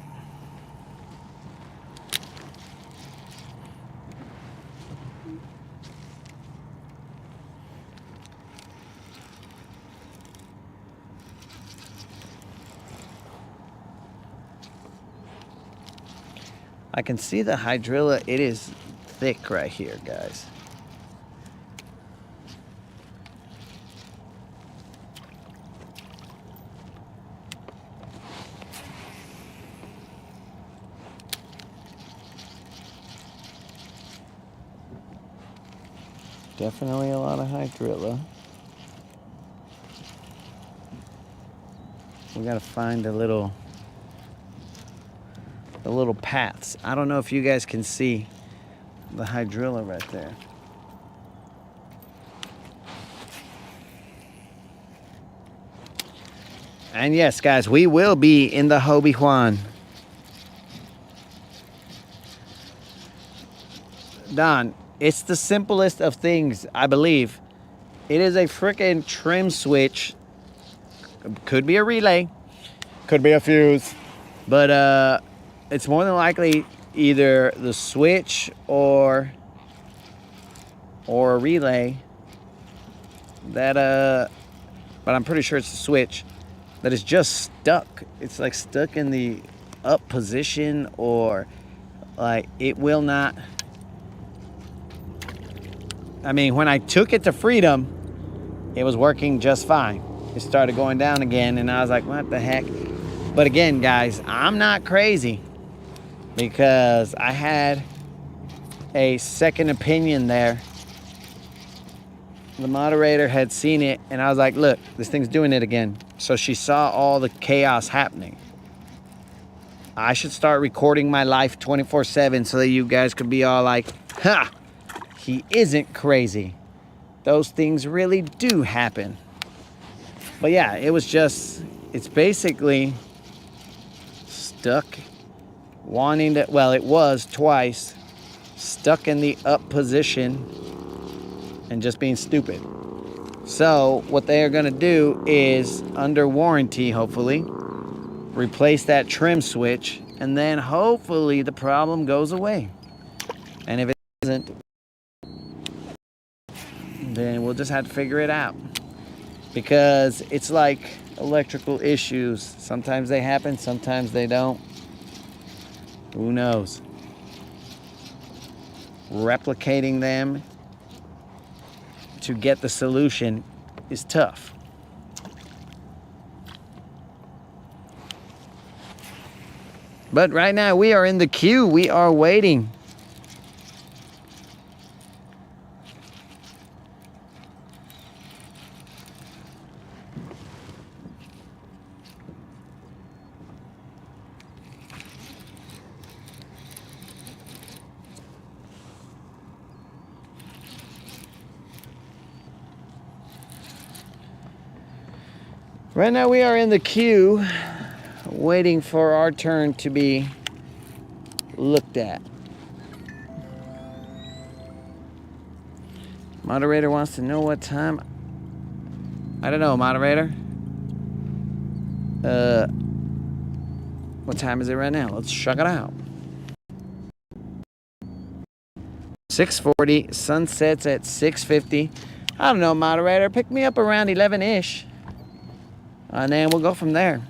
I can see the hydrilla. It is thick right here, guys. Definitely a lot of hydrilla. We gotta find the little paths. I don't know if you guys can see the hydrilla right there. And yes, guys, we will be in the Hobie Juan. Don, it's the simplest of things, I believe. It is a frickin' trim switch. Could be a relay, could be a fuse, but it's more than likely either the switch or a relay that but I'm pretty sure it's the switch that is just stuck. It's like stuck in the up position, or like it will not. I mean, when I took it to freedom, it was working just fine. It started going down again, and I was like, what the heck? But again, guys, I'm not crazy, because I had a second opinion there. The moderator had seen it, and I was like, look, this thing's doing it again. So she saw all the chaos happening. I should start recording my life 24/7 so that you guys could be all like, ha, he isn't crazy. Those things really do happen. But yeah, it was just, it's basically stuck wanting to, well, it was twice stuck in the up position and just being stupid. So what they are going to do is, under warranty, hopefully, replace that trim switch, and then hopefully the problem goes away. And if it doesn't, then we'll just have to figure it out, because it's like electrical issues. Sometimes they happen, sometimes they don't. Who knows? Replicating them to get the solution is tough. But right now we are in the queue. We are waiting. Right now we are in the queue, waiting for our turn to be looked at. Moderator wants to know what time. I don't know, moderator. What time is it right now? Let's check it out. 6:40, sunsets at 6:50. I don't know, moderator. Pick me up around 11-ish. And then we'll go from there.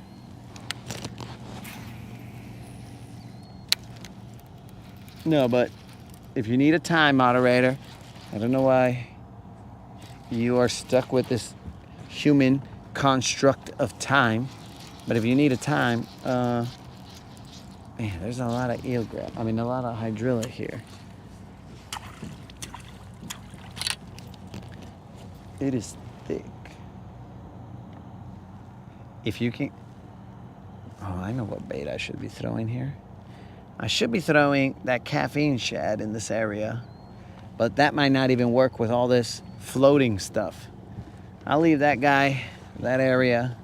No, but if you need a time, moderator, I don't know why you are stuck with this human construct of time, but if you need a time, Man, there's a lot of eelgrass. I mean, a lot of hydrilla here. It is thick. If you can... Oh, I know what bait I should be throwing here. I should be throwing that caffeine shad in this area, but that might not even work with all this floating stuff. I'll leave that guy, that area.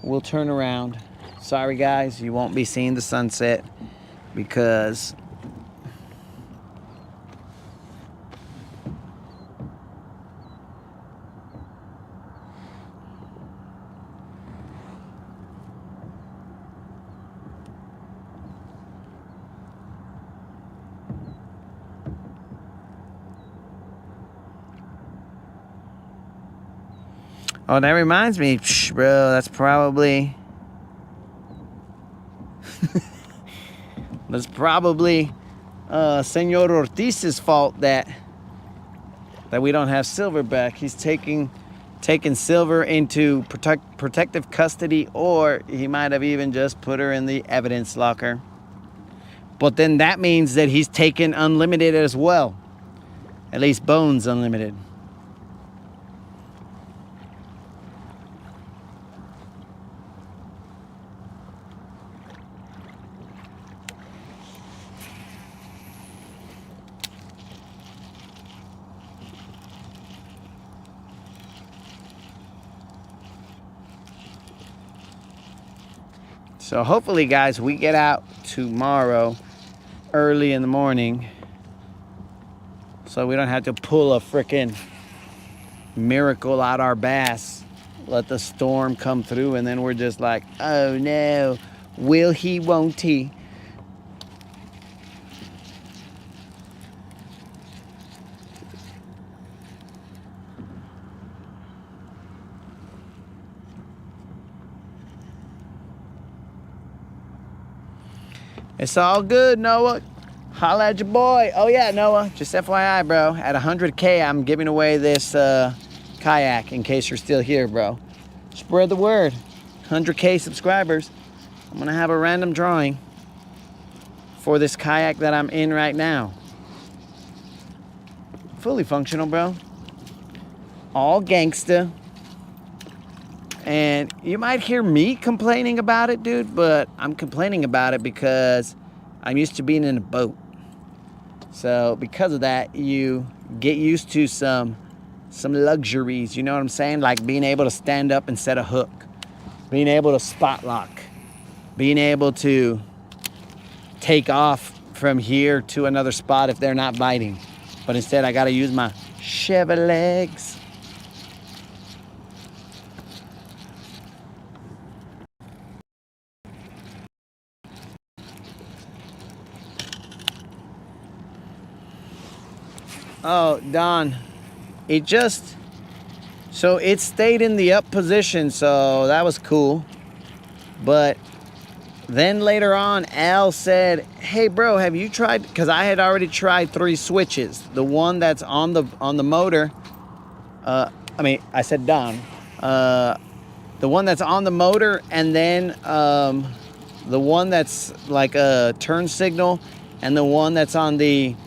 We'll turn around. Sorry guys, you won't be seeing the sunset because oh, that reminds me, bro, that's probably Senor Ortiz's fault that we don't have Silverback. He's taking Silver into protective custody, or he might have even just put her in the evidence locker. But then that means that he's taken Unlimited as well. At least Bones Unlimited. So hopefully, guys, we get out tomorrow early in the morning so we don't have to pull a frickin' miracle out our bass, let the storm come through, and then we're just like, oh no, will he, won't he? It's all good, Noah. Holla at your boy. Oh yeah, Noah, just FYI, bro. At 100K, I'm giving away this kayak in case you're still here, bro. Spread the word. 100K subscribers. I'm gonna have a random drawing for this kayak that I'm in right now. Fully functional, bro. All gangsta. And you might hear me complaining about it, dude, but I'm complaining about it because I'm used to being in a boat. So because of that, you get used to some luxuries, you know what I'm saying? Like being able to stand up and set a hook, being able to spot lock, being able to take off from here to another spot if they're not biting. But instead, I got to use my Chevy legs. Oh, Don, it stayed in the up position, so that was cool. But then later on, Al said, hey, bro, have you tried, because I had already tried 3 switches. The one that's on the motor, I said Don. The one that's on the motor, and then the one that's like a turn signal, and the one that's on the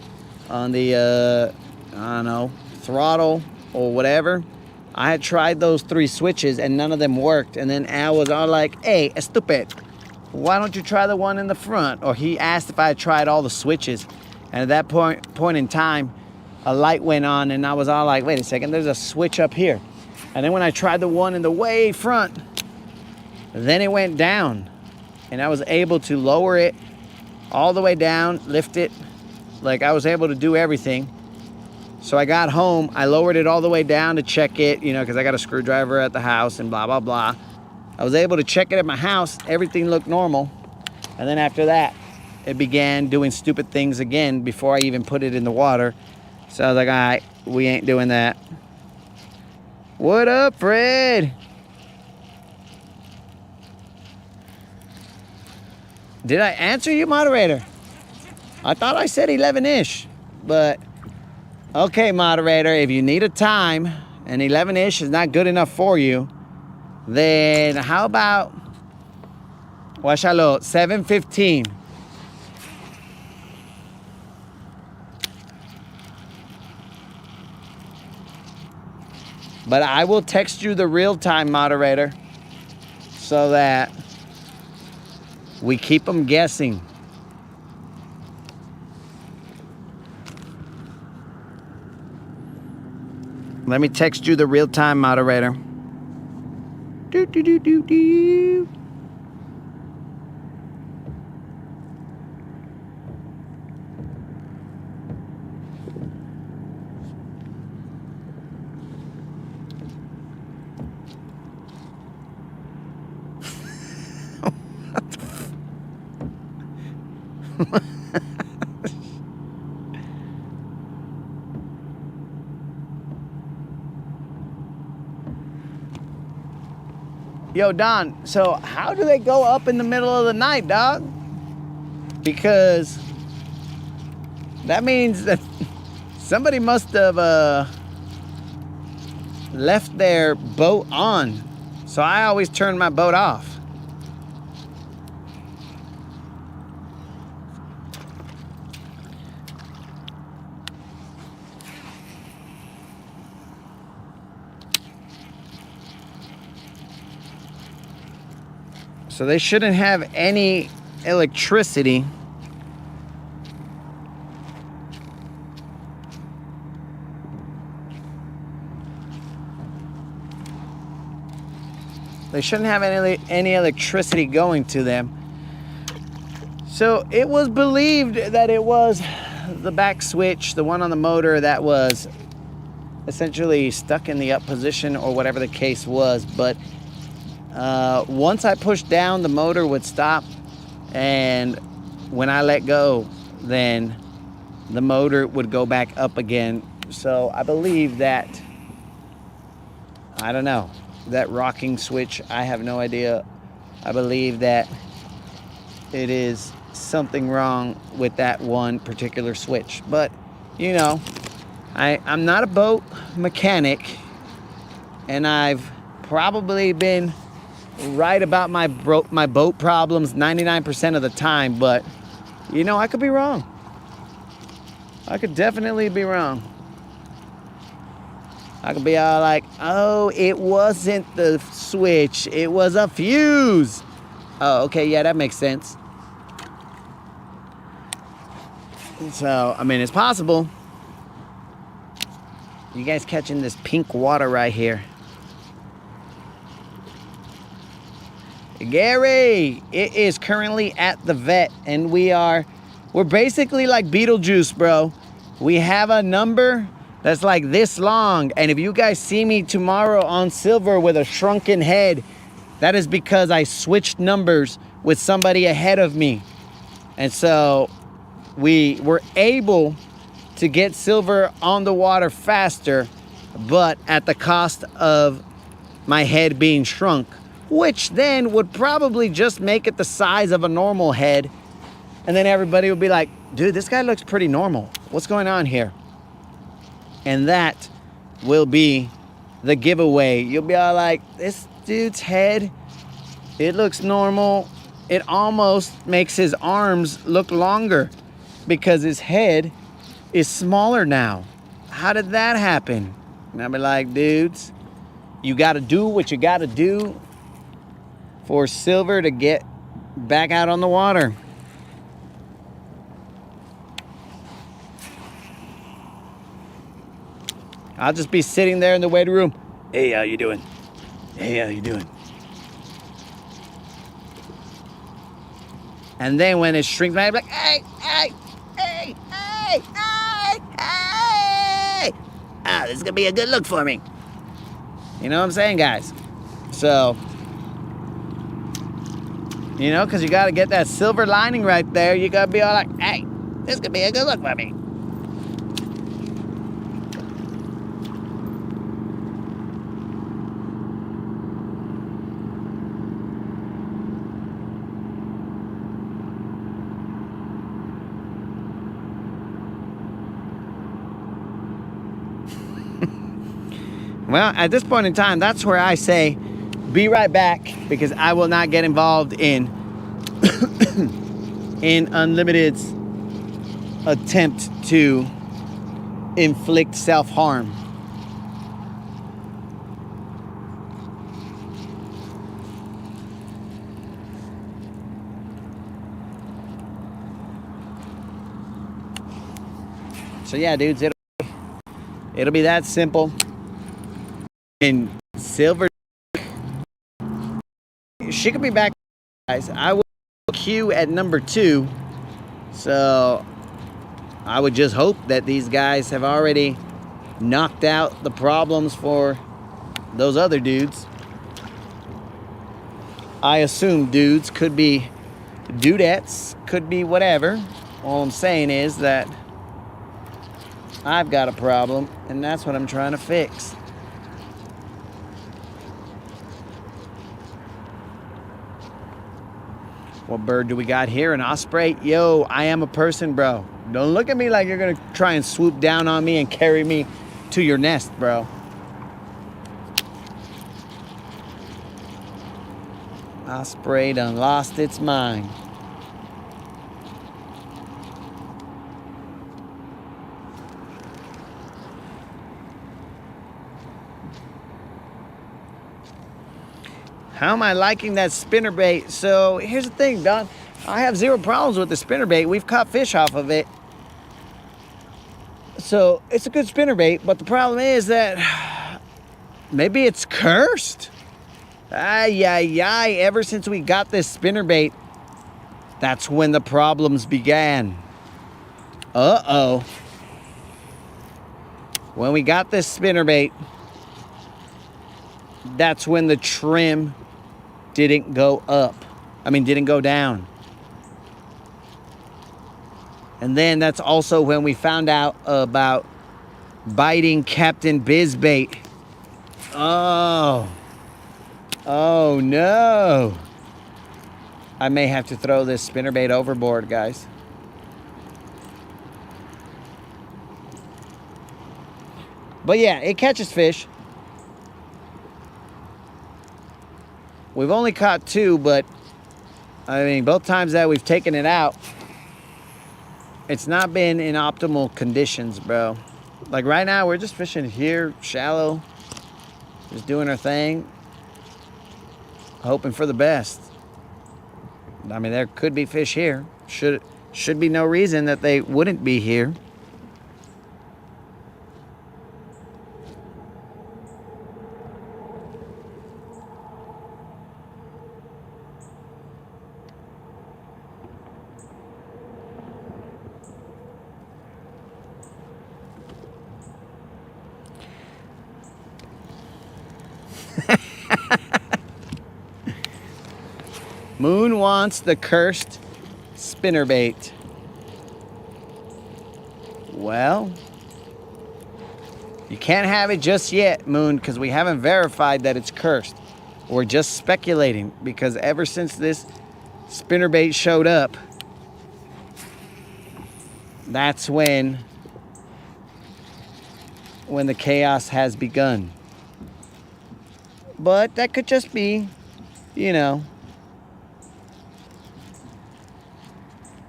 I don't know, throttle or whatever. I had tried those 3 switches and none of them worked. And then Al was all like, hey, stupid, why don't you try the one in the front? Or he asked if I had tried all the switches. And at that point in time, a light went on and I was all like, wait a second, there's a switch up here. And then when I tried the one in the way front, then it went down. And I was able to lower it all the way down, lift it. Like I was able to do everything. So I got home, I lowered it all the way down to check it, you know, because I got a screwdriver at the house and blah, blah, blah. I was able to check it at my house. Everything looked normal. And then after that, it began doing stupid things again before I even put it in the water. So I was like, all right, we ain't doing that. What up, Fred? Did I answer you, moderator? I thought I said 11-ish, but okay, moderator, if you need a time and 11-ish is not good enough for you, then how about, 7:15? But I will text you the real-time moderator so that we keep them guessing. Let me text you the real-time moderator. Do, do, do, do, do. Yo, Don, so how do they go up in the middle of the night, dog? Because that means that somebody must have left their boat on. So I always turn my boat off. So they shouldn't have any electricity. They shouldn't have any electricity going to them. So it was believed that it was the back switch, the one on the motor, that was essentially stuck in the up position or whatever the case was. But once I pushed down, the motor would stop, and when I let go, then the motor would go back up again. So I believe that, I don't know, that rocking switch, I have no idea. I believe that it is something wrong with that one particular switch. But, you know, I'm not a boat mechanic, and I've probably been right about my boat problems 99% of the time, but you know, I could be wrong. I could definitely be wrong. I could be all like, oh, it wasn't the switch, it was a fuse. Oh, okay, yeah, that makes sense. So, I mean, it's possible. You guys catching this pink water right here? Gary, it is currently at the vet, and we're basically like Beetlejuice, bro. We have a number that's like this long, and if you guys see me tomorrow on Silver with a shrunken head, that is because I switched numbers with somebody ahead of me. And so we were able to get Silver on the water faster, but at the cost of my head being shrunk, which then would probably just make it the size of a normal head. And then everybody would be like, dude, this guy looks pretty normal. What's going on here? And that will be the giveaway. You'll be all like, this dude's head, it looks normal. It almost makes his arms look longer because his head is smaller now. How did that happen? And I'll be like, dudes, you got to do what you got to do for Silver to get back out on the water. I'll just be sitting there in the waiting room. Hey, how you doing? Hey, how you doing? And then when it shrinks, I'm like, hey, hey, hey, hey, hey, hey. Ah, this is gonna be a good look for me. You know what I'm saying, guys? So, you know, because you got to get that silver lining right there. You got to be all like, hey, this could be a good look for me. Well, at this point in time, that's where I say, be right back, because I will not get involved in in Unlimited's attempt to inflict self-harm. So yeah, dudes, it'll be that simple. And Silver, she could be back, guys. I will queue at number 2. So I would just hope that these guys have already knocked out the problems for those other dudes. I assume dudes, could be dudettes, could be whatever. All I'm saying is that I've got a problem, and that's what I'm trying to fix. What bird do we got here? An osprey? Yo, I am a person, bro. Don't look at me like you're gonna try and swoop down on me and carry me to your nest, bro. Osprey done lost its mind. How am I liking that spinnerbait? So here's the thing, Don. I have zero problems with the spinnerbait. We've caught fish off of it. So it's a good spinnerbait, but the problem is that maybe it's cursed. Ever since we got this spinnerbait, that's when the problems began. Uh-oh. When we got this spinnerbait, that's when the trim didn't go up. Didn't go down. And then that's also when we found out about biting Captain Bizbait. Oh no. I may have to throw this spinnerbait overboard, guys. But yeah, it catches fish. We've only caught 2, but both times that we've taken it out, it's not been in optimal conditions, bro. Like right now, we're just fishing here, shallow, just doing our thing, hoping for the best. There could be fish here. Should be no reason that they wouldn't be here. Moon wants the cursed spinnerbait. Well, you can't have it just yet, Moon, because we haven't verified that it's cursed. We're just speculating, because ever since this spinnerbait showed up, that's when the chaos has begun. But that could just be,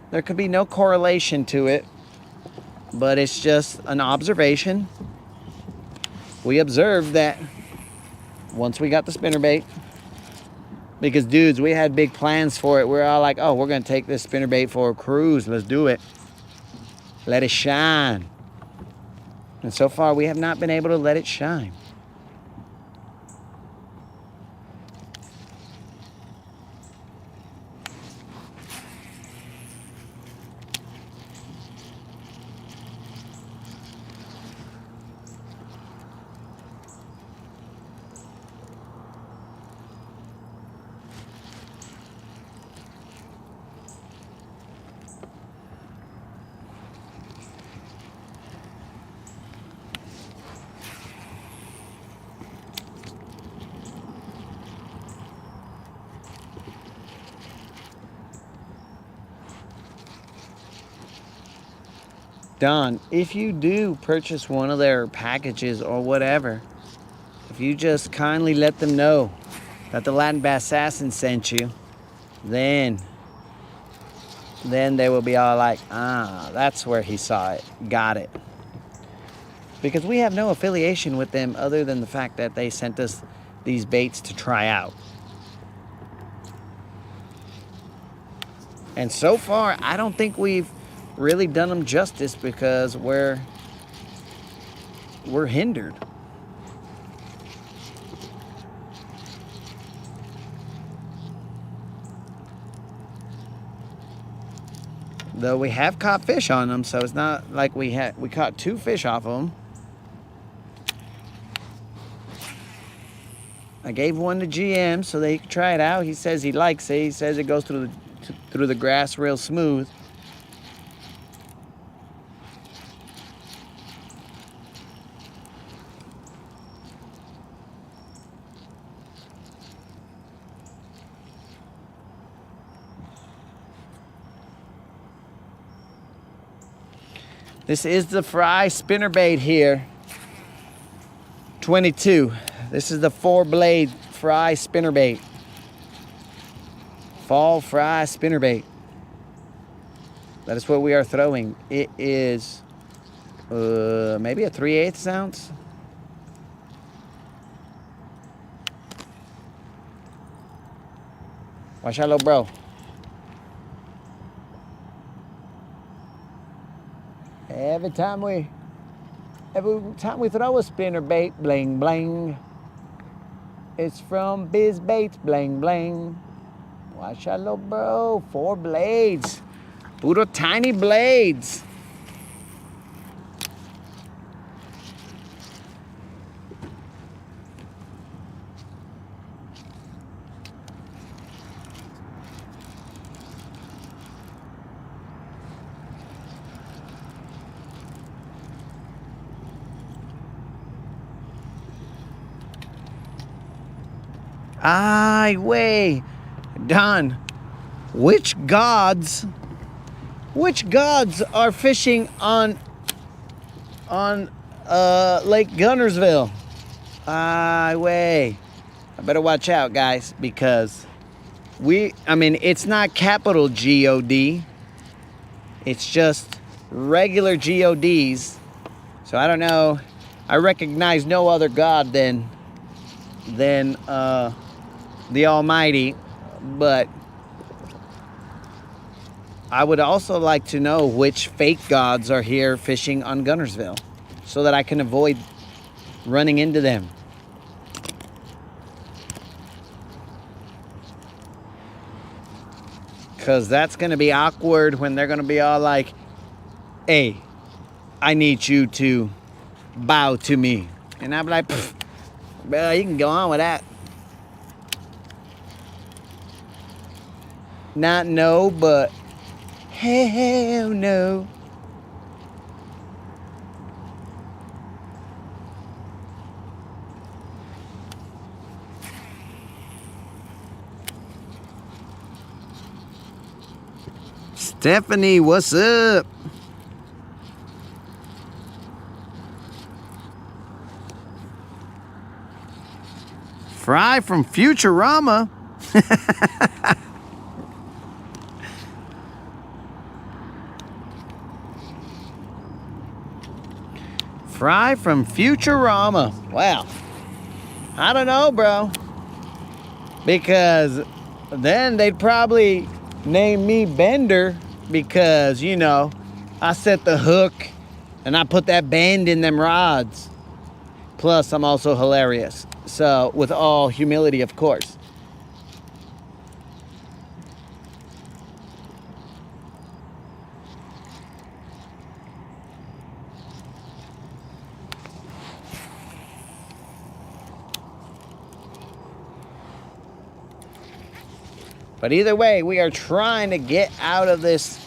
there could be no correlation to it, but it's just an observation. We observed that once we got the spinnerbait, because dudes, we had big plans for it. We're all like, oh, we're gonna take this spinnerbait for a cruise. Let's do it. Let it shine. And so far, we have not been able to let it shine. Don, if you do purchase one of their packages or whatever, if you just kindly let them know that the Latin Bass Assassin sent you, then they will be all like, that's where he saw it. Got it. Because we have no affiliation with them other than the fact that they sent us these baits to try out. And so far, I don't think we've really done them justice because we're hindered. Though we have caught fish on them, so it's not like we caught 2 fish off of them. I gave one to GM so they could try it out. He says he likes it. He says it goes through the grass real smooth. This is the Fry spinnerbait here. 22. This is the 4-blade Fry spinnerbait. Fall Fry spinnerbait. That is what we are throwing. It is maybe a 3/8 ounce. Watch out, little bro. Every time we throw a spinnerbait, bling bling. It's from Biz Baits, bling bling. Watch out, little bro. 4 blades. Puro tiny blades. Ay, way. Don, which gods are fishing on Lake Guntersville? Ay, way. I better watch out, guys, because it's not capital G-O-D. It's just regular G-O-Ds. So I don't know. I recognize no other god than the Almighty, but I would also like to know which fake gods are here fishing on Guntersville so that I can avoid running into them. Because that's going to be awkward when they're going to be all like, hey, I need you to bow to me. And I'm like, well, you can go on with that. Not no, but hell no. Stephanie, what's up? Fry from Futurama. Fry from Futurama. Wow. I don't know, bro. Because then they'd probably name me Bender because, you know, I set the hook and I put that bend in them rods. Plus, I'm also hilarious. So, with all humility, of course. But either way, we are trying to get out of this.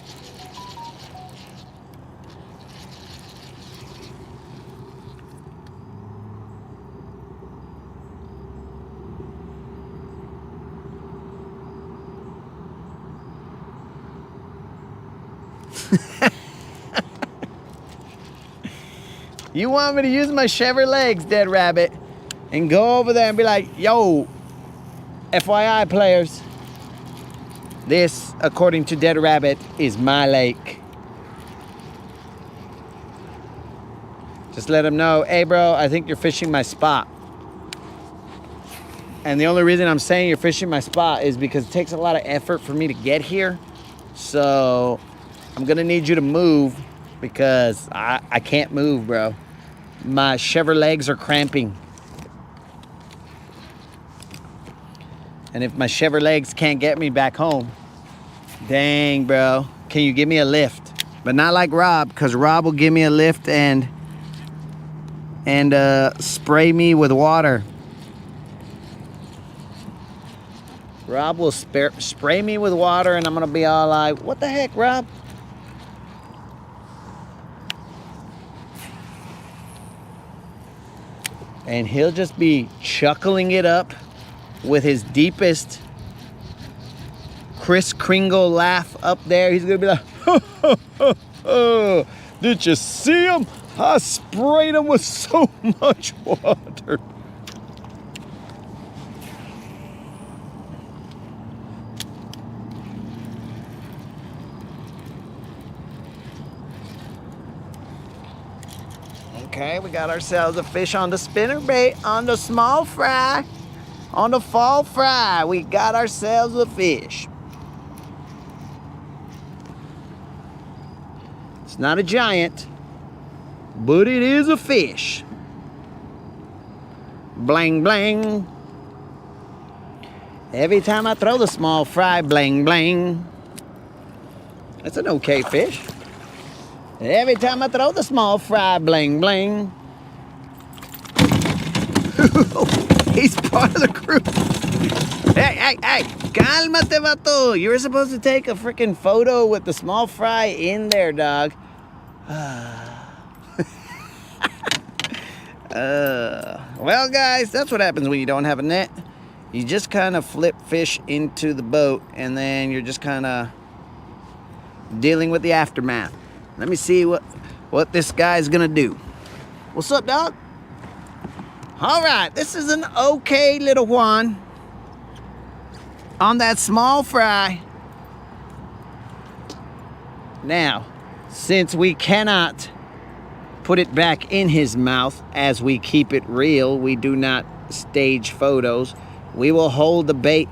You want me to use my Chevrolet legs, Dead Rabbit, and go over there and be like, yo, FYI players, this, according to Dead Rabbit, is my lake. Just let them know, hey bro, I think you're fishing my spot. And the only reason I'm saying you're fishing my spot is because it takes a lot of effort for me to get here. So I'm gonna need you to move because I can't move, bro. My shiver legs are cramping. And if my shiver legs can't get me back home, dang, bro. Can you give me a lift? But not like Rob, because Rob will give me a lift and spray me with water. Rob will spray me with water, and I'm gonna be all like, what the heck, Rob? And he'll just be chuckling it up with his deepest Kris Kringle laugh up there. He's gonna be like, did you see him? I sprayed him with so much water. Okay, we got ourselves a fish on the spinnerbait, on the small fry, on the fall fry. We got ourselves a fish. It's not a giant, but it is a fish. Blang, blang. Every time I throw the small fry, blang, blang. It's an okay fish. Every time I throw the small fry, bling, bling. He's part of the crew. Hey, cálmate, vato. You were supposed to take a freaking photo with the small fry in there, dog. Well, guys, that's what happens when you don't have a net. You just kind of flip fish into the boat, and then you're just kind of dealing with the aftermath. Let me see what this guy's gonna do. What's up, dog? All right, this is an okay little one on that small fry. Now, since we cannot put it back in his mouth as we keep it real, we do not stage photos, we will hold the bait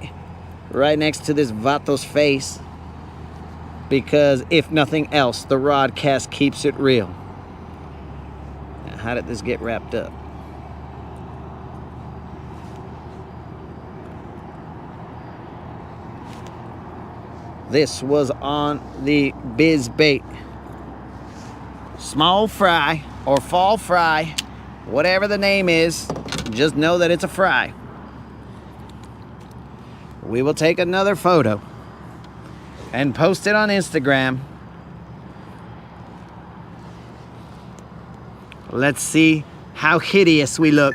right next to this vato's face. Because if nothing else, the Rodcast keeps it real. Now, how did this get wrapped up? This was on the Biz Bait. Small fry or fall fry, whatever the name is, just know that it's a fry. We will take another photo and post it on Instagram. Let's see how hideous we look.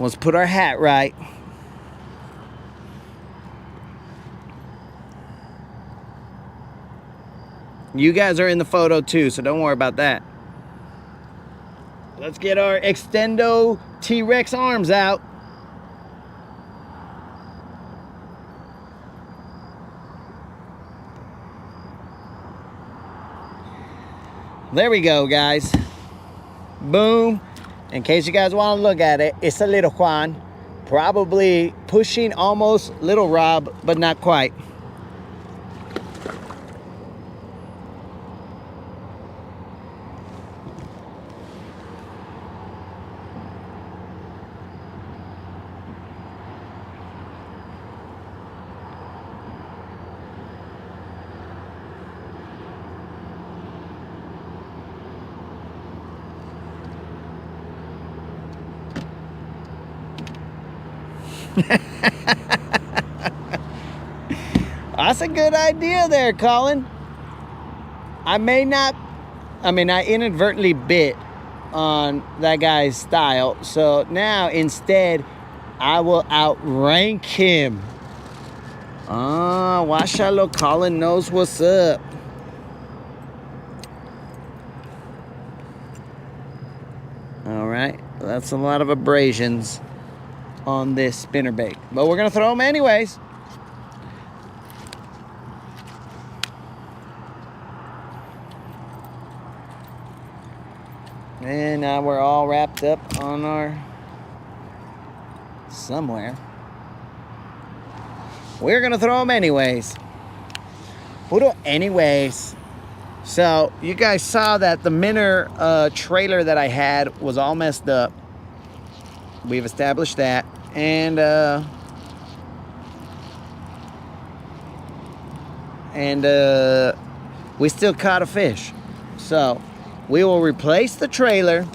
Let's put our hat right. You guys are in the photo too, so don't worry about that. Let's get our Extendo T-Rex arms out. There we go, guys. Boom. In case you guys want to look at it, it's a little Juan. Probably pushing almost little Rob, but not quite. That's a good idea there, Colin. I inadvertently bit on that guy's style. So now instead, I will outrank him. Washalo, Colin knows what's up. All right, that's a lot of abrasions on this spinnerbait, but we're gonna throw them anyways. And now we're all wrapped up on our somewhere. we're gonna throw them anyways. Anyways, so you guys saw that the Minner trailer that I had was all messed up. We've established that, and we still caught a fish. So we will replace the trailer,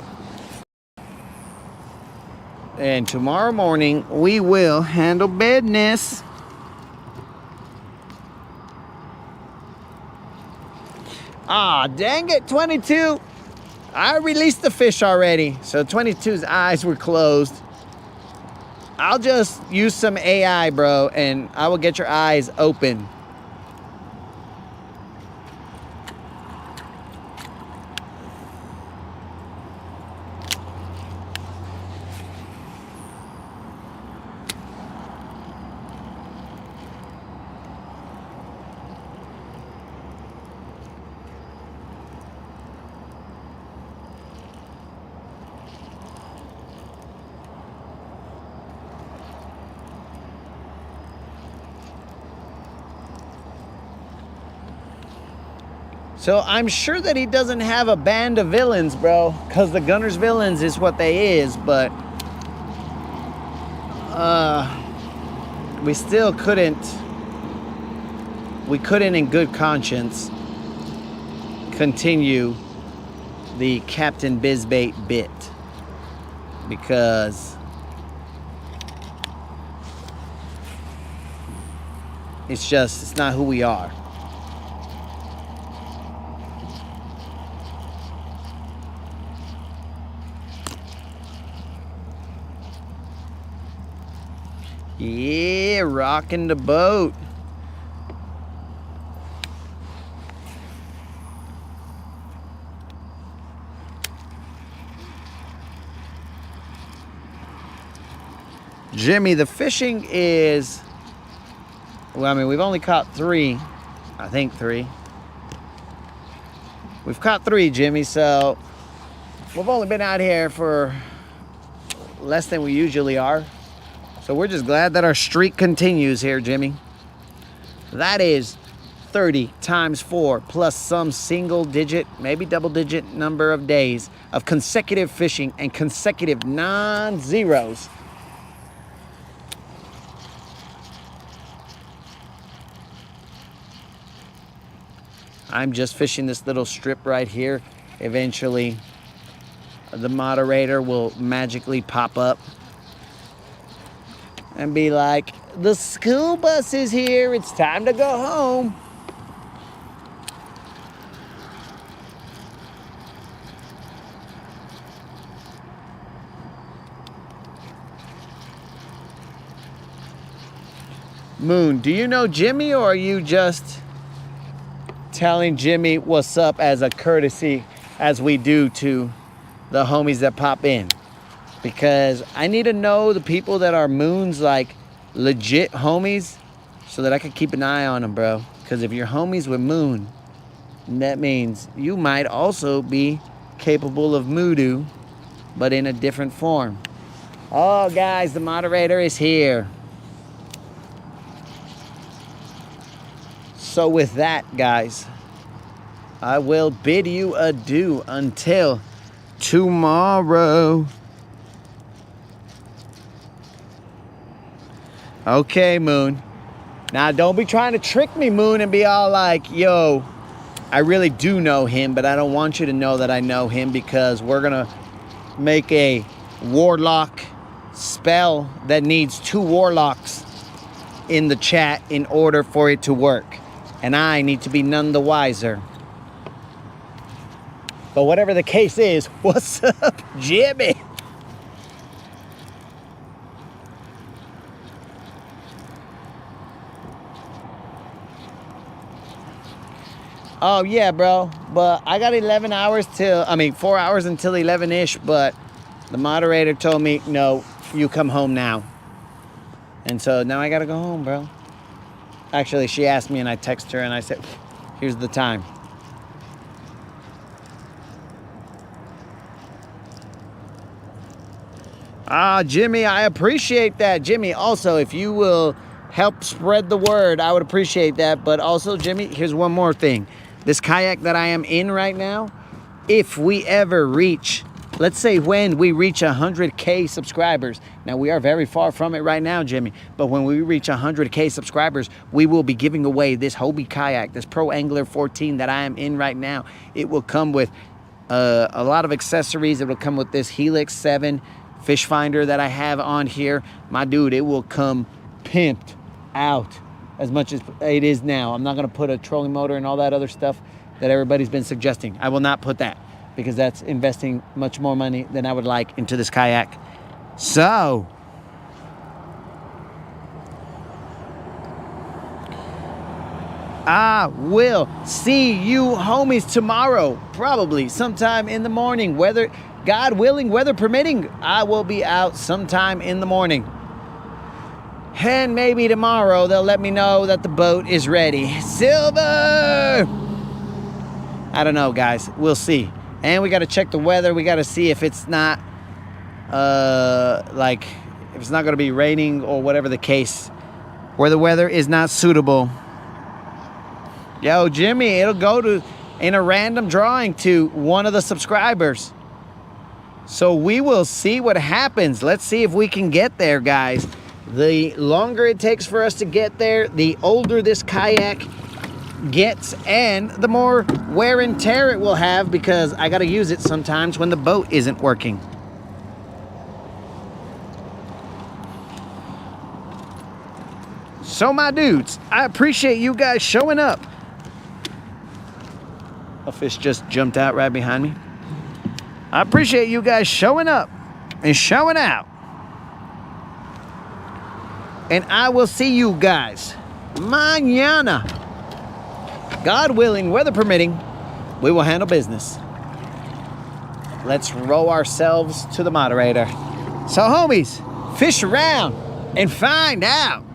and tomorrow morning we will handle business. Ah, dang it, 22. I released the fish already, so 22's eyes were closed. I'll just use some AI, bro, and I will get your eyes open. So I'm sure that he doesn't have a band of villains, bro, because the Guntersville villains is what they is, but we still couldn't in good conscience continue the Captain Bizbait bit, because it's not who we are. Yeah, rocking the boat. Jimmy, the fishing is, well, I mean, we've only caught 3. I think 3. We've caught 3, Jimmy, so we've only been out here for less than we usually are. So we're just glad that our streak continues here, Jimmy. That is 30 times 4 plus some single digit, maybe double digit number of days of consecutive fishing and consecutive non-zeros. I'm just fishing this little strip right here. Eventually, the moderator will magically pop up and be like, the school bus is here, it's time to go home. Moon, do you know Jimmy, or are you just telling Jimmy what's up as a courtesy, as we do to the homies that pop in? Because I need to know the people that are Moon's like legit homies, so that I can keep an eye on them, bro. Because if you're homies with Moon, that means you might also be capable of Moodoo, but in a different form. Oh, guys, the moderator is here. So with that, guys, I will bid you adieu until tomorrow. Okay, Moon. Now, don't be trying to trick me, Moon, and be all like, yo, I really do know him, but I don't want you to know that I know him, because we're going to make a warlock spell that needs 2 warlocks in the chat in order for it to work. And I need to be none the wiser. But whatever the case is, what's up, Jimmy? Oh, yeah, bro. But I got 11 hours till, 4 hours until 11-ish. But the moderator told me, no, you come home now. And so now I got to go home, bro. Actually, she asked me and I texted her and I said, here's the time. Ah, Jimmy, I appreciate that. Jimmy, also, if you will help spread the word. I would appreciate that. But also, Jimmy, here's one more thing. This kayak that I am in right now, if we ever reach, let's say when we reach 100K subscribers. Now, we are very far from it right now, Jimmy. But when we reach 100K subscribers, we will be giving away this Hobie kayak, this Pro Angler 14 that I am in right now. It will come with a lot of accessories. It will come with this Helix 7 fish finder that I have on here. My dude, it will come pimped out as much as it is now. I'm not going to put a trolling motor and all that other stuff that everybody's been suggesting. I will not put that because that's investing much more money than I would like into this kayak. So, I will see you homies tomorrow, probably sometime in the morning. Weather, God willing, weather permitting, I will be out sometime in the morning. And maybe tomorrow they'll let me know that the boat is ready. Silver! I don't know, guys. We'll see. And we got to check the weather. We got to see if it's not, if it's not going to be raining or whatever the case, where the weather is not suitable. Yo, Jimmy, it'll go to in a random drawing to one of the subscribers. So we will see what happens. Let's see if we can get there, guys. The longer it takes for us to get there, the older this kayak gets and the more wear and tear it will have because I got to use it sometimes when the boat isn't working. So my dudes, I appreciate you guys showing up. A fish just jumped out right behind me. I appreciate you guys showing up and showing out. And I will see you guys mañana. God willing, weather permitting, we will handle business. Let's row ourselves to the moderator. So homies, fish around and find out.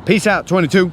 Peace out, 22.